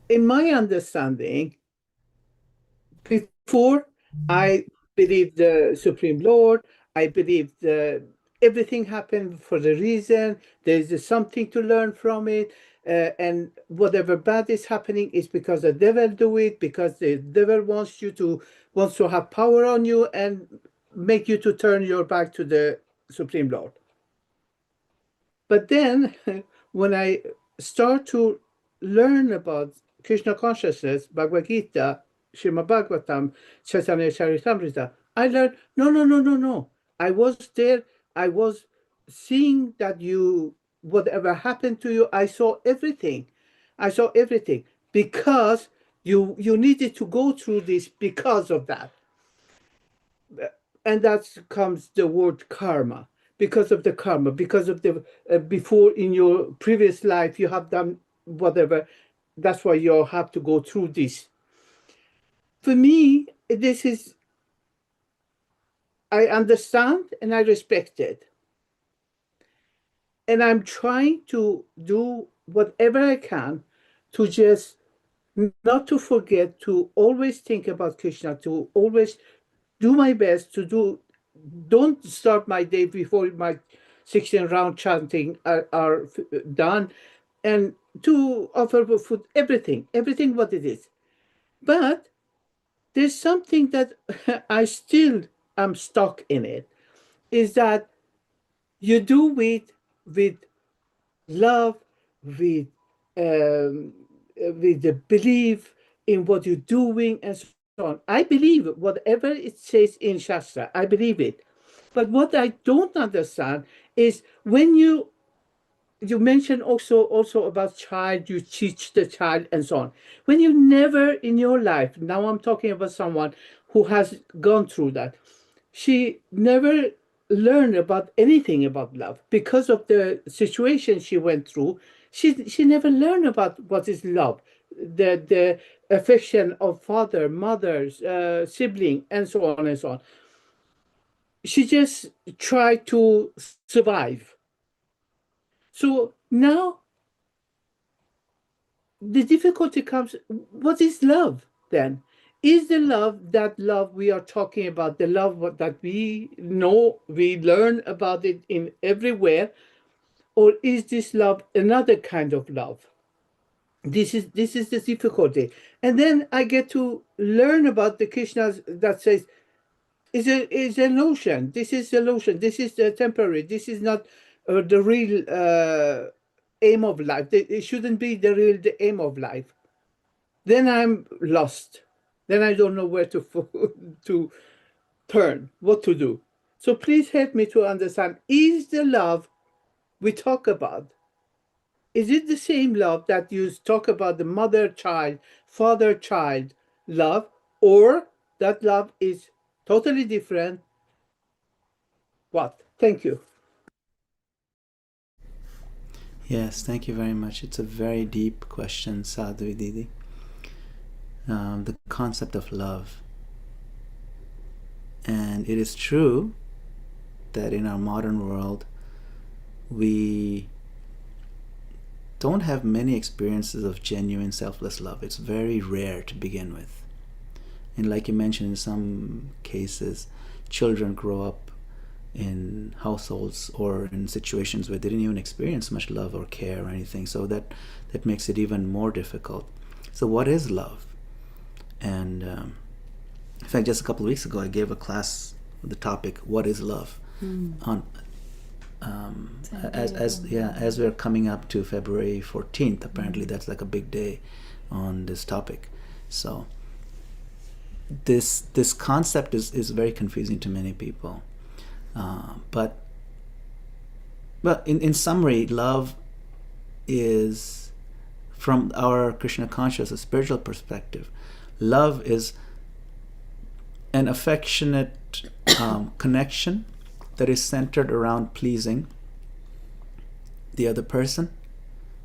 S7: my understanding, before I believed the Supreme Lord, I believed everything happened for the reason. There is something to learn from it. And whatever bad is happening is because the devil do it, because the devil wants to have power on you and make you to turn your back to the Supreme Lord. But then when I start to learn about Krishna consciousness, Bhagavad Gita, Srimad Bhagavatam, Chaitanya Charitamrita, I learned, no. I was there, I was seeing that whatever happened to you, I saw everything. I saw everything because you needed to go through this because of that. And that comes the word karma, because of the karma, because of the before in your previous life you have done whatever. That's why you have to go through this. For me, this is, I understand and I respect it, and I'm trying to do whatever I can to just not to forget to always think about Krishna, to always do my best to don't start my day before my 16 round chanting are done, and to offer food, everything what it is. But there's something that I still am stuck in it, is that you do it with love, with the belief in what you're doing and so on. I believe whatever it says in Shastra, I believe it. But what I don't understand is when you mentioned also about child, you teach the child and so on. When you never in your life, now I'm talking about someone who has gone through that, she never learned about anything about love because of the situation she went through. She never learned about what is love, the affection of father, mothers, sibling, and so on and so on. She just tried to survive. So now the difficulty comes, what is love then? Is the love we are talking about, the love that we know, we learn about it in everywhere, or is this love another kind of love? This is the difficulty. And then I get to learn about the Krishnas that says, is a notion. This is a notion. This is the temporary. This is not the real aim of life. It shouldn't be the aim of life. Then I'm lost. Then I don't know where to turn, what to do. So please help me to understand, is the love we talk about, is it the same love that you talk about, the mother-child, father-child love, or that love is totally different? What? Thank you.
S5: Yes, thank you very much. It's a very deep question, Sadhu Didi. The concept of love. And it is true that in our modern world, we don't have many experiences of genuine selfless love. It's very rare to begin with. And like you mentioned, in some cases, children grow up in households or in situations where they didn't even experience much love or care or anything. So that makes it even more difficult. So what is love? And in fact, just a couple of weeks ago, I gave a class with the topic, what is love? On as we're coming up to February 14th, apparently that's like a big day on this topic. So this concept is very confusing to many people. But in summary, love is, from our Krishna consciousness, a spiritual perspective, love is an affectionate connection that is centered around pleasing the other person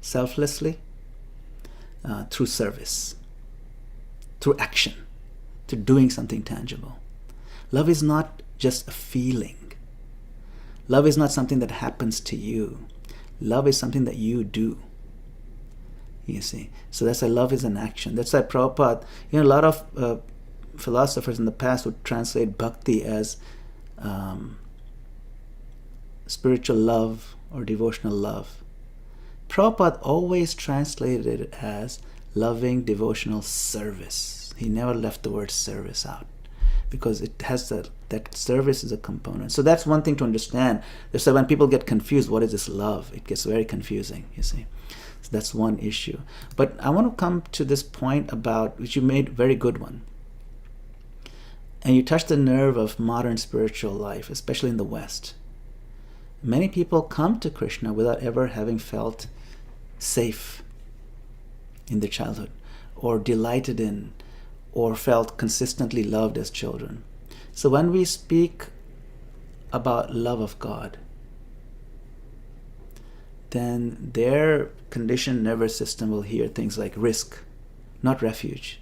S5: selflessly, through service, through action, through doing something tangible. Love is not just a feeling. Love is not something that happens to you. Love is something that you do. You see, so that's why love is an action. That's why Prabhupada, a lot of philosophers in the past would translate bhakti as spiritual love or devotional love. Prabhupada always translated it as loving devotional service. He never left the word service out, because it has that service is a component. So that's one thing to understand. So when people get confused, what is this love? It gets very confusing, you see. So that's one issue. But I want to come to this point about, which you made, very good one. And you touched the nerve of modern spiritual life, especially in the West. Many people come to Krishna without ever having felt safe in their childhood, or delighted in, or felt consistently loved as children. So when we speak about love of God, then their conditioned nervous system will hear things like risk, not refuge.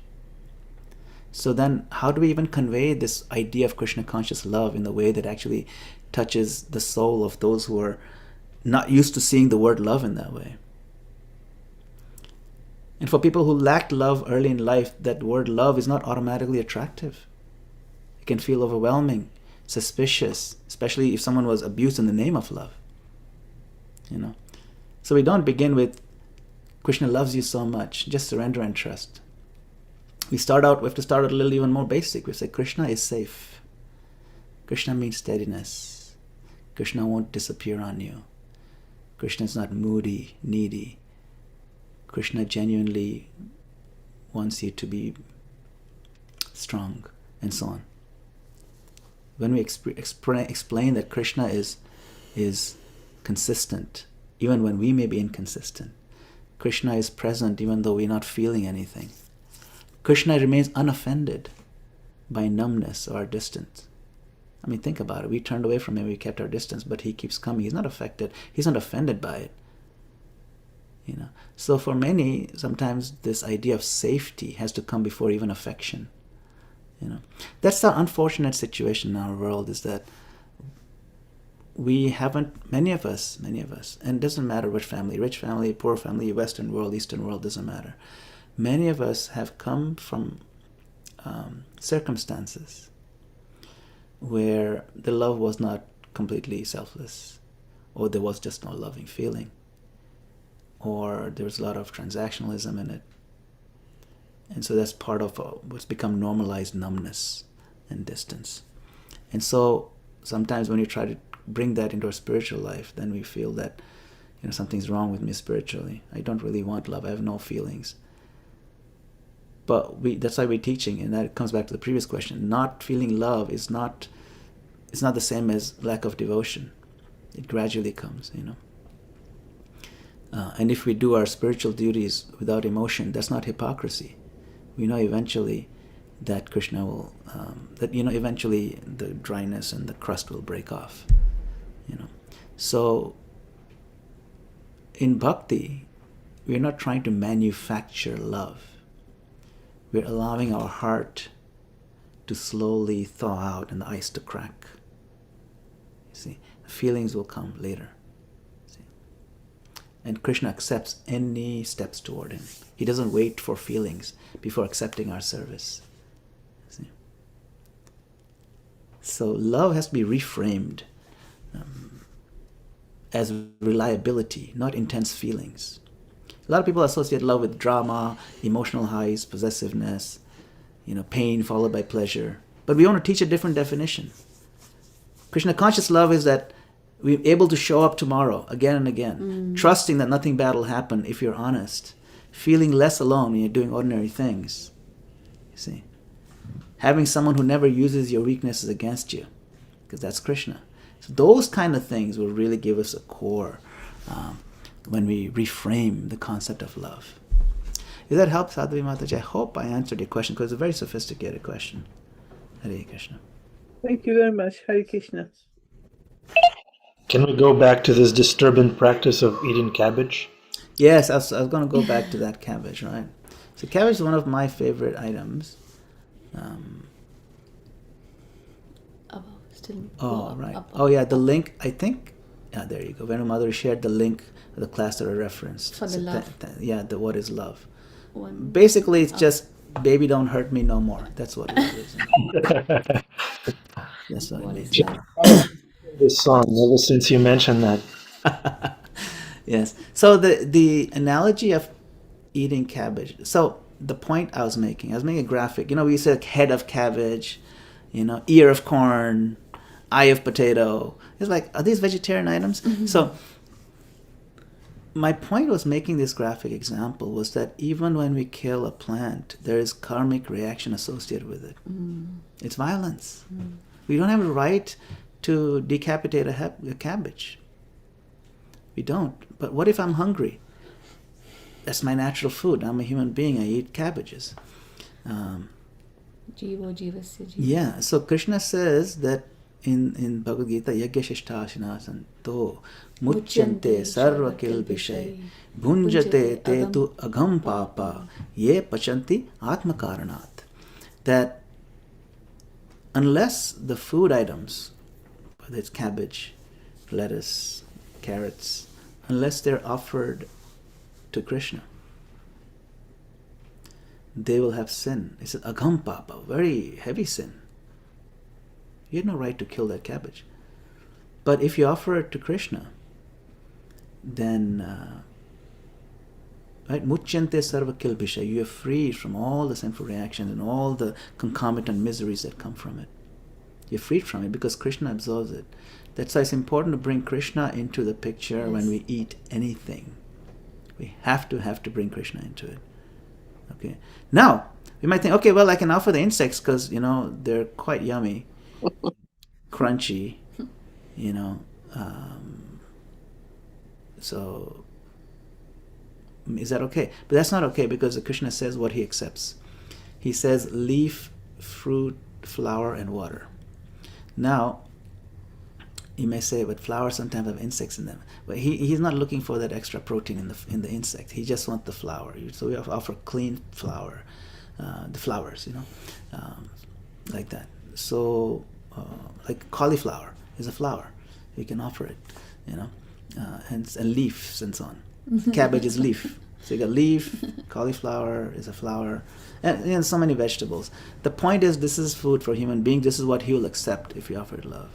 S5: So then how do we even convey this idea of Krishna conscious love in the way that actually touches the soul of those who are not used to seeing the word love in that way? And for people who lacked love early in life, that word love is not automatically attractive. It can feel overwhelming, suspicious, especially if someone was abused in the name of love. So we don't begin with Krishna loves you so much, just surrender and trust. We have to start out a little even more basic. We say Krishna is safe. Krishna means steadiness. Krishna won't disappear on you. Krishna is not moody, needy. Krishna genuinely wants you to be strong, and so on. When we explain that Krishna is consistent, even when we may be inconsistent. Krishna is present even though we're not feeling anything. Krishna remains unoffended by numbness or distance. I mean, think about it. We turned away from him, we kept our distance, but he keeps coming. He's not affected. He's not offended by it. So for many, sometimes this idea of safety has to come before even affection. That's the unfortunate situation in our world, is that we haven't, many of us, and it doesn't matter which family, rich family, poor family, Western world, Eastern world, doesn't matter. Many of us have come from circumstances where the love was not completely selfless, or there was just no loving feeling, or there was a lot of transactionalism in it. And so that's part of what's become normalized numbness and distance. And so sometimes when you try to bring that into our spiritual life, then we feel that something's wrong with me spiritually. I don't really want love. I have no feelings. But that's why we're teaching, and that comes back to the previous question. Not feeling love is not the same as lack of devotion. It gradually comes, and if we do our spiritual duties without emotion, that's not hypocrisy. We know eventually that Krishna will, eventually the dryness and the crust will break off. So in bhakti, we're not trying to manufacture love. We're allowing our heart to slowly thaw out and the ice to crack. You see, the feelings will come later. See? And Krishna accepts any steps toward him. He doesn't wait for feelings before accepting our service. See? So love has to be reframed as reliability, not intense feelings. A lot of people associate love with drama, emotional highs, possessiveness, pain followed by pleasure. But we want to teach a different definition. Krishna conscious love is that we're able to show up tomorrow again and again, trusting that nothing bad will happen if you're honest, feeling less alone when you're doing ordinary things. You see, having someone who never uses your weaknesses against you, because that's Krishna. So those kind of things will really give us a core when we reframe the concept of love. Does that help, Sadhvi Mataji? I hope I answered your question, because it's a very sophisticated question. Hare Krishna.
S7: Thank you very much. Hare Krishna.
S2: Can we go back to this disturbing practice of eating cabbage?
S5: Yes, I was going to go back to that cabbage, right? So cabbage is one of my favorite items. Right. Oh, yeah, the link, I think, there you go. Venu Madhuri shared the link of the class that I referenced.
S1: For the love.
S5: The what is love. Basically, it's just, baby, don't hurt me no more. That's what it is. That's what it means.
S2: This song, ever since you mentioned that.
S5: Yes. So the analogy of eating cabbage. So the point I was making a graphic. We said head of cabbage, ear of corn, eye of potato. It's like, are these vegetarian items? Mm-hmm. So my point was making this graphic example was that even when we kill a plant, there is karmic reaction associated with it. It's violence. We don't have a right to decapitate a cabbage. We don't. But what if I'm hungry? That's my natural food. I'm a human being. I eat cabbages.
S1: Jivo jivasya jiva.
S5: Yeah. So Krishna says that in Bhagavad Gita, yagya shishtasanasan to muchyante sarva kilbishay bhunjate te tu agham papa ye pachanti atma karanat. That unless the food items, whether it's cabbage, lettuce, carrots, unless they're offered to Krishna, they will have sin. It's agham papa, very heavy sin. You had no right to kill that cabbage. But if you offer it to Krishna, then right, muchyante sarva kilbisha, you are free from all the sinful reactions and all the concomitant miseries that come from it. You're freed from it because Krishna absorbs it. That's why it's important to bring Krishna into the picture when we eat anything. We have to bring Krishna into it. Okay. Now we might think, okay, well, I can offer the insects because they're quite yummy, crunchy, so is that okay? But that's not okay because Krishna says what he accepts. He says leaf, fruit, flower, and water. Now, you may say, but flowers sometimes have insects in them. But he's not looking for that extra protein in the insect. He just wants the flower. So we offer clean flour, the flowers, like that. So, like cauliflower is a flower. You can offer it, and leaves and so on. Cabbage is leaf. So you got leaf, cauliflower is a flower, and so many vegetables. The point is, this is food for human beings. This is what he will accept if you offer it love.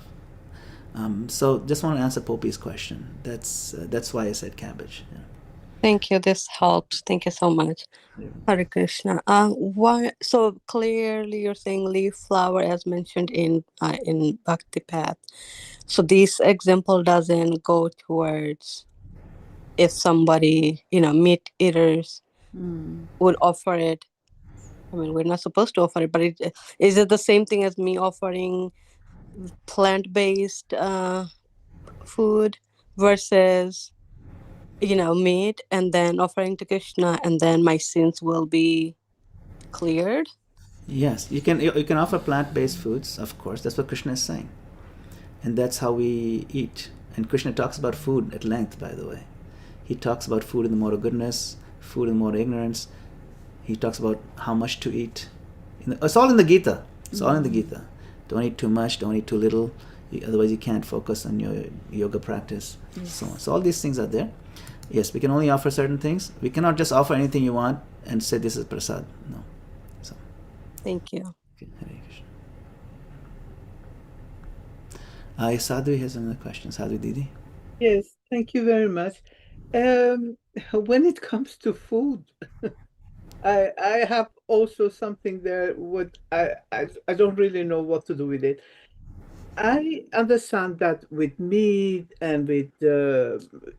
S5: So just want to answer Poppy's question. That's why I said cabbage. Yeah.
S8: Thank you. This helps. Thank you so much. Hare Krishna. So clearly you're saying leaf flower as mentioned in Bhakti Path. So this example doesn't go towards if somebody, meat eaters would offer it. I mean, we're not supposed to offer it, but is it the same thing as me offering plant-based food versus meat, and then offering to Krishna, and then my sins will be cleared?
S5: Yes, you can offer plant-based foods, of course. That's what Krishna is saying, and that's how we eat. And Krishna talks about food at length, by the way. He talks about food in the mode of goodness, food in the mode of ignorance. He talks about how much to eat. It's all in the Gita. It's all in the Gita. Don't eat too much. Don't eat too little. Otherwise, you can't focus on your yoga practice. Yes. So on. So all these things are there. Yes, we can only offer certain things. We cannot just offer anything you want and say this is prasad. No. So.
S8: Thank you.
S5: Okay, Hare Krishna. Sadhu has another question. Sadhu Didi.
S7: Yes, thank you very much. When it comes to food, I have also something there. What I don't really know what to do with it. I understand that with meat and with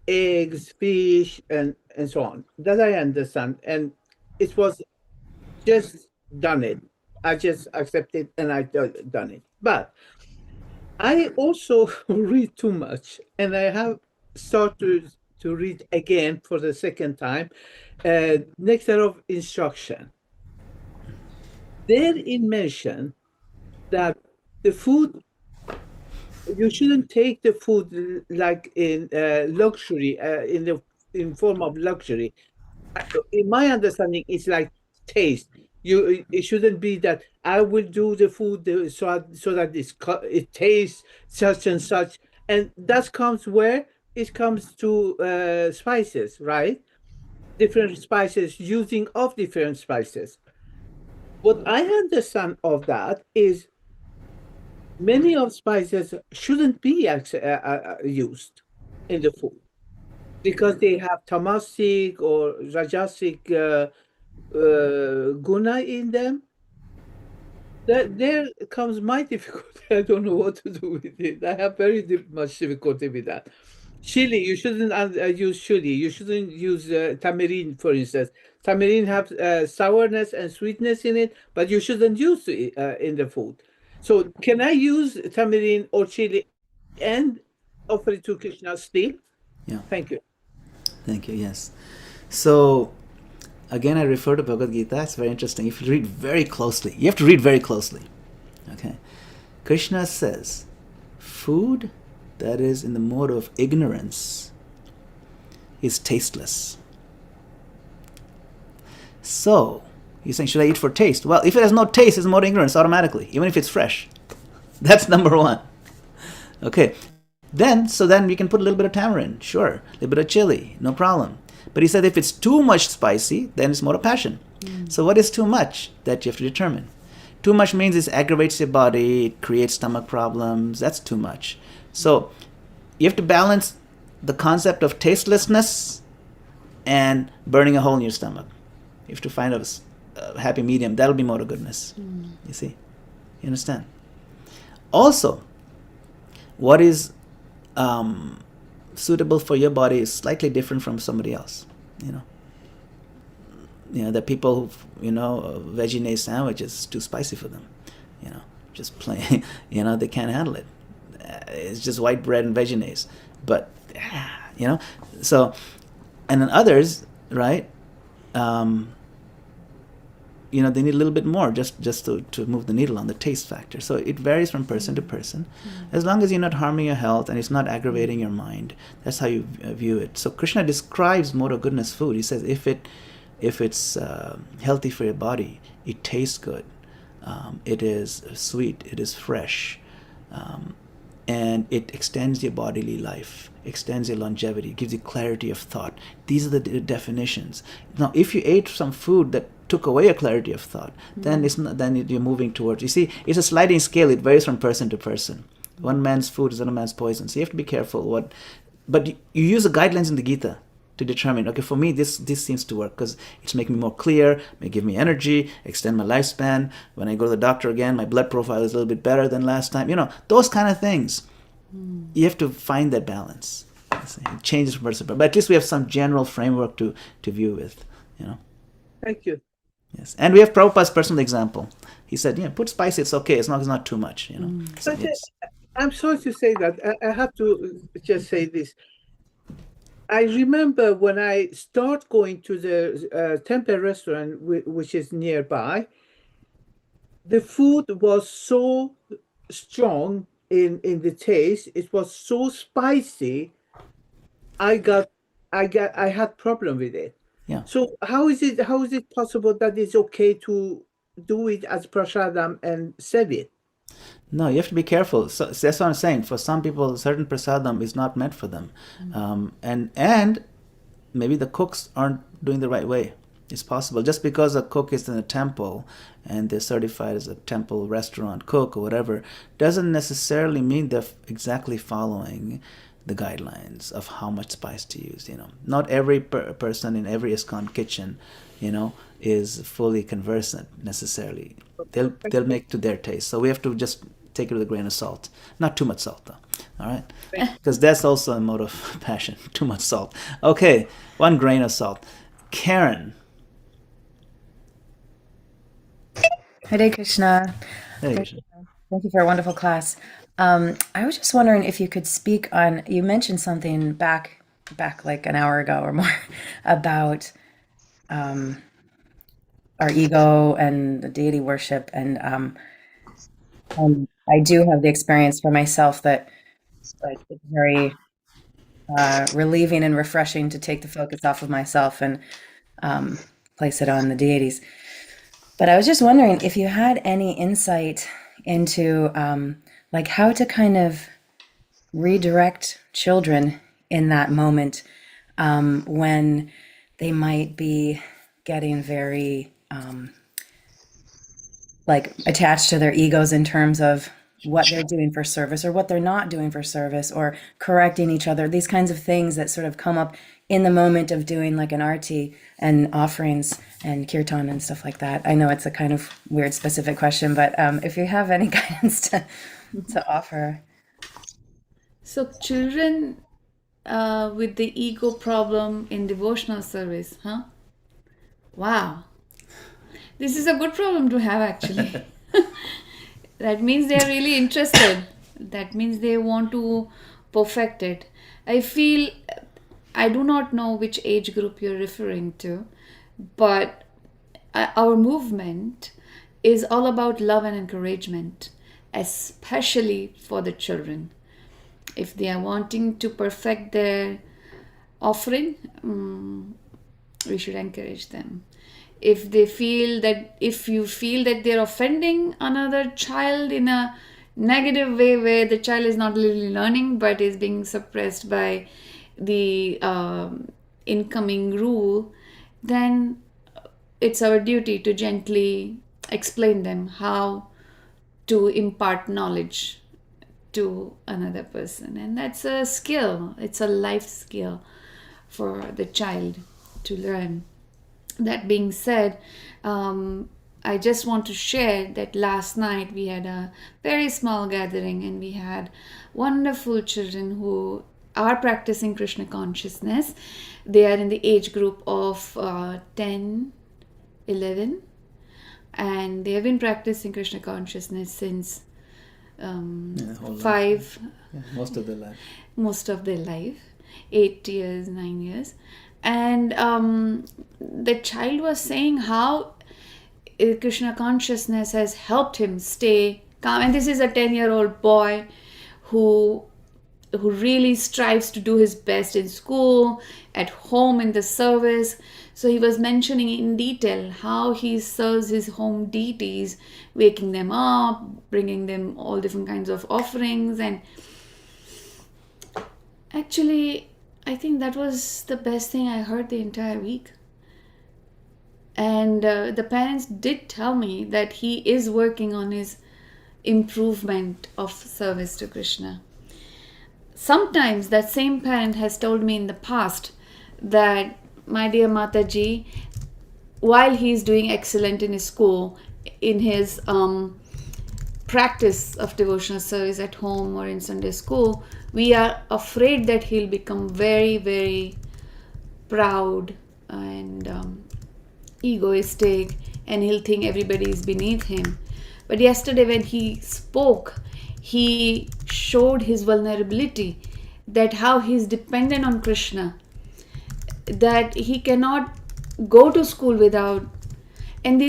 S7: eggs, fish, and so on. That I understand, and it was just done it. I just accepted and I done it. But I also read too much, and I have started to read again for the second time. Nectar of Instruction. Therein mention that the food, you shouldn't take the food like in luxury, in form of luxury. In my understanding, it's like taste. It shouldn't be that I will do the food so that it tastes such and such, and that comes where it comes to spices, right? Different spices, using of different spices. What I understand of that is many of spices shouldn't be used in the food because they have tamasic or rajasic guna in them. That there comes my difficulty. I don't know what to do with it. I have very much difficulty with that. Chili, you shouldn't use chili. You shouldn't use tamarind, for instance. Tamarind have sourness and sweetness in it, but you shouldn't use it in the food. So can I use tamarind or chili and offer it to Krishna still?
S5: Yeah.
S7: Thank you.
S5: Thank you. Yes. So again, I refer to Bhagavad Gita. It's very interesting. If you read very closely, you have to read very closely. Okay. Krishna says, food that is in the mode of ignorance is tasteless. So, he's saying, should I eat for taste? Well, if it has no taste, it's mode of ignorance automatically, even if it's fresh. That's number one. Okay. Then we can put a little bit of tamarind, sure. A little bit of chili, no problem. But he said if it's too much spicy, then it's mode of passion. So what is too much? That you have to determine. Too much means it aggravates your body, it creates stomach problems. That's too much. So you have to balance the concept of tastelessness and burning a hole in your stomach. You have to find a happy medium. That'll be mode of goodness. You see? You understand? Also, what is suitable for your body is slightly different from somebody else. The people who, veggie sandwich is too spicy for them. Just plain, they can't handle it. It's just white bread and veggie. But, so, and then others, right, they need a little bit more just to move the needle on the taste factor. So it varies from person to person. As long as you're not harming your health and it's not aggravating your mind, that's how you view it. So Krishna describes mode of goodness food. He says if it's healthy for your body, it tastes good, it is sweet, it is fresh, and it extends your bodily life, extends your longevity, gives you clarity of thought. These are the definitions. Now, if you ate some food that took away your clarity of thought, then you're moving towards. You see, it's a sliding scale. It varies from person to person. One man's food is another man's poison. So you have to be careful. But you use the guidelines in the Gita to determine. Okay, for me, this seems to work because it's making me more clear, may give me energy, extend my lifespan. When I go to the doctor again, my blood profile is a little bit better than last time. Those kind of things. You have to find that balance. It changes from person, but at least we have some general framework to view with.
S7: Thank you.
S5: Yes, and we have Prabhupada's personal example. He said, put spicy, it's okay, as long as it's not too much. So
S7: But I'm sorry to say that. I have to just say this. I remember when I start going to the temple restaurant, which is nearby, the food was so strong in the taste. It was so spicy. I had problem with it.
S5: Yeah.
S7: So how is it possible that it's okay to do it as prasadam and serve it?
S5: No, you have to be careful. So that's what I'm saying. For some people, certain prasadam is not meant for them, and maybe the cooks aren't doing the right way. It's possible. Just because a cook is in a temple and they're certified as a temple restaurant cook or whatever, doesn't necessarily mean they're exactly following the guidelines of how much spice to use. Not every person in every ISKCON kitchen, is fully conversant necessarily. They'll make to their taste. So we have to just take it with a grain of salt. Not too much salt, though. All right? Because that's also a mode of passion. Too much salt. Okay, 1 grain of salt. Karen.
S9: Hare Krishna.
S5: Hare Krishna.
S9: Thank you for a wonderful class. I was just wondering if you could speak on, you mentioned something back like an hour ago or more about our ego and the deity worship. And I do have the experience for myself that it's very relieving and refreshing to take the focus off of myself and place it on the deities. But I was just wondering if you had any insight into how to kind of redirect children in that moment when they might be getting very attached to their egos in terms of what they're doing for service or what they're not doing for service, or correcting each other, these kinds of things that sort of come up in the moment of doing like an arti and offerings and kirtan and stuff like that. I know it's a kind of weird specific question, but if you have any guidance to offer.
S1: So children with the ego problem in devotional service, huh? Wow. This is a good problem to have, actually. That means they're really interested. That means they want to perfect it. I feel, I do not know which age group you're referring to, but our movement is all about love and encouragement, especially for the children. If they are wanting to perfect their offering, we should encourage them. If you feel that they're offending another child in a negative way, where the child is not really learning but is being suppressed by the incoming rule, then it's our duty to gently explain them how to impart knowledge to another person. And that's a skill, it's a life skill for the child to learn. That being said, I just want to share that last night we had a very small gathering, and we had wonderful children who are practicing Krishna consciousness. They are in the age group of 10, 11, and they have been practicing Krishna consciousness since
S5: Whole life.
S1: 5,
S5: Yeah, most of their life.
S1: most of their life, 8 years, 9 years. And the child was saying how Krishna consciousness has helped him stay calm. And this is a 10-year-old boy who really strives to do his best in school, at home, in the service. So he was mentioning in detail how he serves his home deities, waking them up, bringing them all different kinds of offerings. And actually, I think that was the best thing I heard the entire week. And the parents did tell me that he is working on his improvement of service to Krishna. Sometimes that same parent has told me in the past that, my dear Mataji, while he is doing excellent in his school, in his practice of devotional service at home or in Sunday school, we are afraid that he'll become very, very proud and egoistic, and he'll think everybody is beneath him. But yesterday when he spoke, he showed his vulnerability, that how he's dependent on Krishna, that he cannot go to school without. And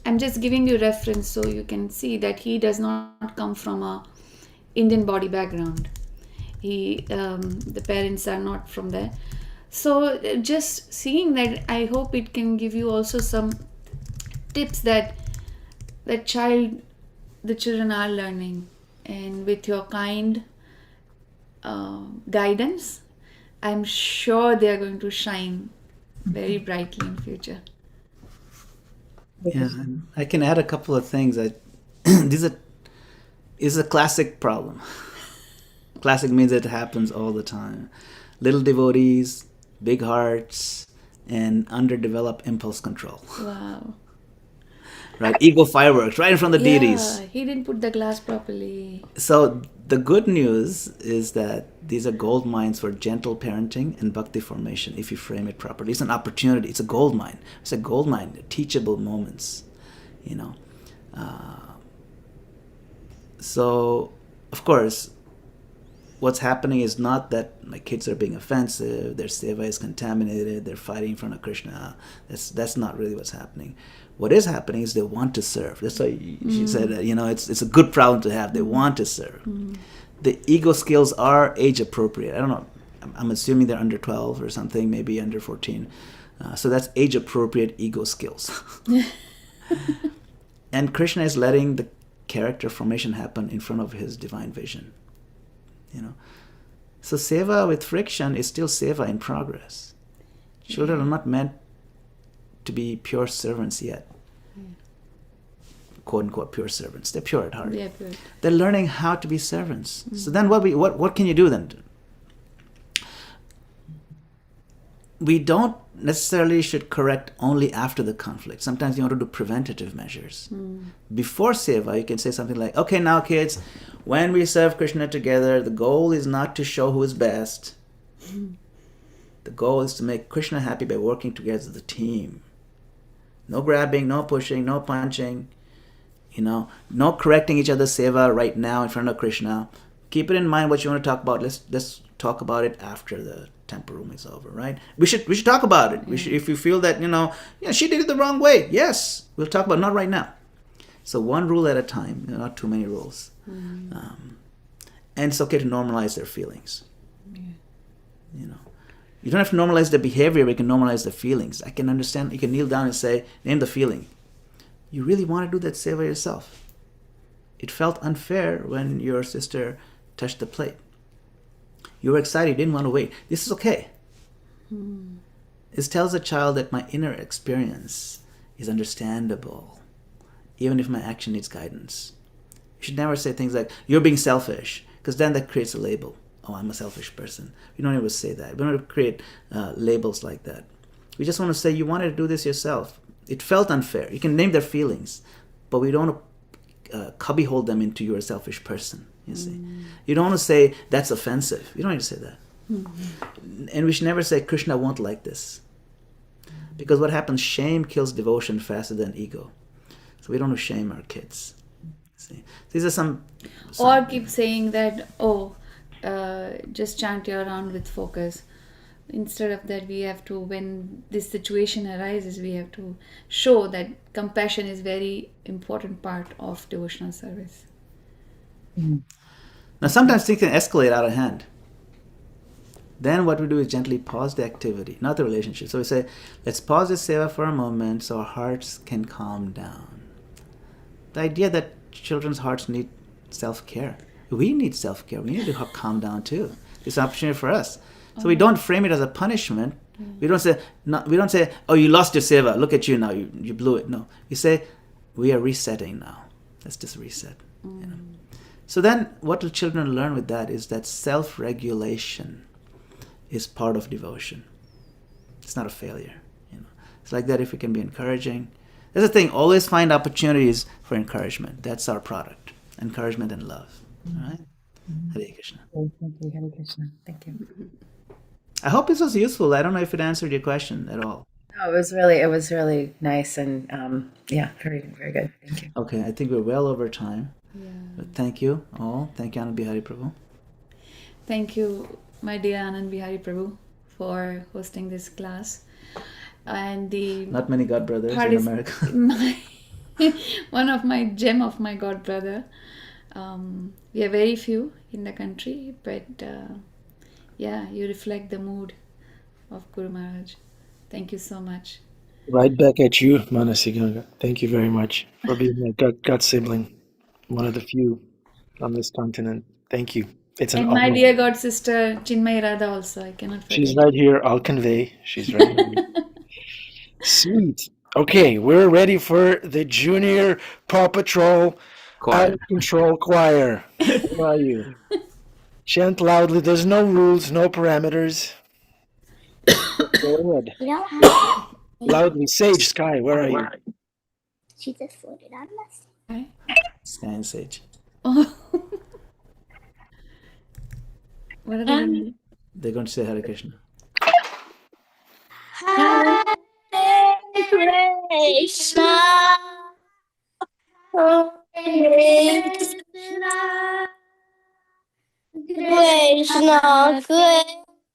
S1: I'm just giving you reference so you can see that he does not come from a Indian body background. The parents are not from there. So just seeing that, I hope it can give you also some tips that the children are learning, and with your kind guidance, I'm sure they are going to shine very brightly in future.
S5: Yeah, and I can add a couple of things. That this is a classic problem. Classic means it happens all the time. Little devotees, big hearts, and underdeveloped impulse control.
S1: Wow.
S5: Right? Ego fireworks right in front of the deities.
S1: Yeah, he didn't put the glass properly.
S5: So the good news is that these are gold mines for gentle parenting and bhakti formation if you frame it properly. It's an opportunity. It's a gold mine. It's a gold mine. Teachable moments, you know. So, of course, what's happening is not that my kids are being offensive, their seva is contaminated, they're fighting in front of Krishna. That's not really what's happening. What is happening is they want to serve. That's why she said, it's a good problem to have. They want to serve. The ego skills are age appropriate. I don't know. I'm assuming they're under 12 or something, maybe under 14. So that's age appropriate ego skills. And Krishna is letting the character formation happen in front of his divine vision. So seva with friction is still seva in progress. Children are not meant to be pure servants yet. Quote unquote pure servants. They're pure at heart.
S1: Yeah, pure.
S5: They're learning how to be servants. So then what can you do then? we don't necessarily should correct only after the conflict. Sometimes you want to do preventative measures. Before seva, you can say something like, okay, now kids, when we serve Krishna together, the goal is not to show who is best. The goal is to make Krishna happy by working together as a team. No grabbing, no pushing, no punching, no correcting each other's seva right now in front of Krishna. Keep it in mind what you want to talk about. Let's talk about it after the temple room is over, right? We should talk about it. We should, if you feel that she did it the wrong way. Yes, we'll talk about it, not right now. So one rule at a time, not too many rules. And it's okay to normalize their feelings. You don't have to normalize the behavior, but you can normalize the feelings. I can understand. You can kneel down and say, name the feeling. You really want to do that seva yourself. It felt unfair when your sister touched the plate. You were excited, you didn't want to wait. This is okay. This tells a child that my inner experience is understandable, even if my action needs guidance. You should never say things like, you're being selfish, because then that creates a label. Oh, I'm a selfish person. We don't ever say that. We don't ever create labels like that. We just want to say, you wanted to do this yourself. It felt unfair. You can name their feelings, but we don't cubbyhole them into you're a selfish person. You see, you don't want to say that's offensive. You don't need to say that. And we should never say Krishna won't like this, because what happens? Shame kills devotion faster than ego. So we don't want to shame our kids. See, these are some.
S1: Or keep saying that, just chant your round with focus. Instead of that, we have to, when this situation arises, we have to show that compassion is very important part of devotional service.
S5: Now sometimes things can escalate out of hand. Then what we do is gently pause the activity, not the relationship. So we say, let's pause this seva for a moment so our hearts can calm down. The idea that children's hearts need self-care. We need self-care. We need to calm down too. It's an opportunity for us. So we don't frame it as a punishment. We don't say, oh, you lost your seva. Look at you now. You blew it. No. We say, we are resetting now. Let's just reset. So then what will children learn with that is that self-regulation is part of devotion. It's not a failure. It's like that if we can be encouraging. That's the thing. Always find opportunities for encouragement. That's our product. Encouragement and love. All right? Hare Krishna.
S9: Thank you, Hare Krishna. Thank you.
S5: I hope this was useful. I don't know if it answered your question at all.
S9: No, it was really nice and very, very good. Thank you.
S5: Okay, I think we're well over time. But thank you all. Thank you, Anand Bihari Prabhu.
S1: Thank you, my dear Anand Bihari Prabhu, for hosting this class. And the
S5: Not many God brothers in America.
S1: One of my gem of my God brother. We are very few in the country, but you reflect the mood of Guru Maharaj. Thank you so much.
S2: Right back at you, Manasi Ganga. Thank you very much for being my God sibling, one of the few on this continent. Thank you. It's an
S1: And
S2: honor.
S1: my dear God sister Chinmay Radha also, I cannot forget.
S2: She's right here. I'll convey. She's right here. Sweet. Okay, we're ready for the Junior Paw Patrol Out of Control Choir. Where are you? Chant loudly. There's no rules, no parameters. Go ahead.
S10: You don't have to.
S2: Loudly. Sage Sky, where are you?
S10: She just floated on us.
S1: Okay.
S5: Sky and Sage.
S1: Oh. What are they going to do?
S5: They're going to say Hare Krishna.
S10: Hare Krishna, Hare Krishna, Krishna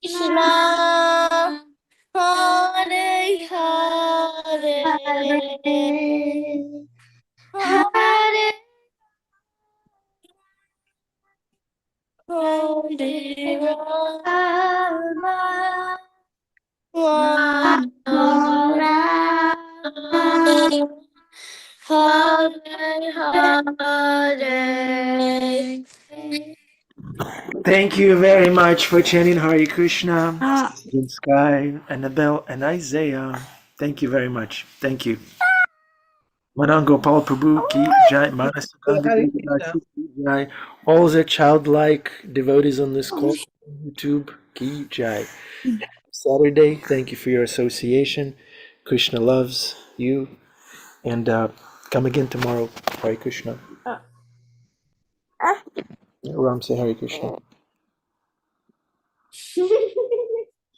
S10: Krishna, Hare Hare, Hare Hare Rama, Rama Rama, Hare Hare.
S2: Thank you very much for chanting Hare Krishna, Sage Sky, Annabelle, and Isaiah. Thank you very much. Thank you. Manan Gopal Prabhu ki jai, Manasi
S7: Hare
S2: Gandhi
S7: Krishna.
S2: ki jai. All the childlike devotees on this call on YouTube ki jai. Saturday. Thank you for your association. Krishna loves you. And come again tomorrow. Hare Krishna. Ram say Hare Krishna.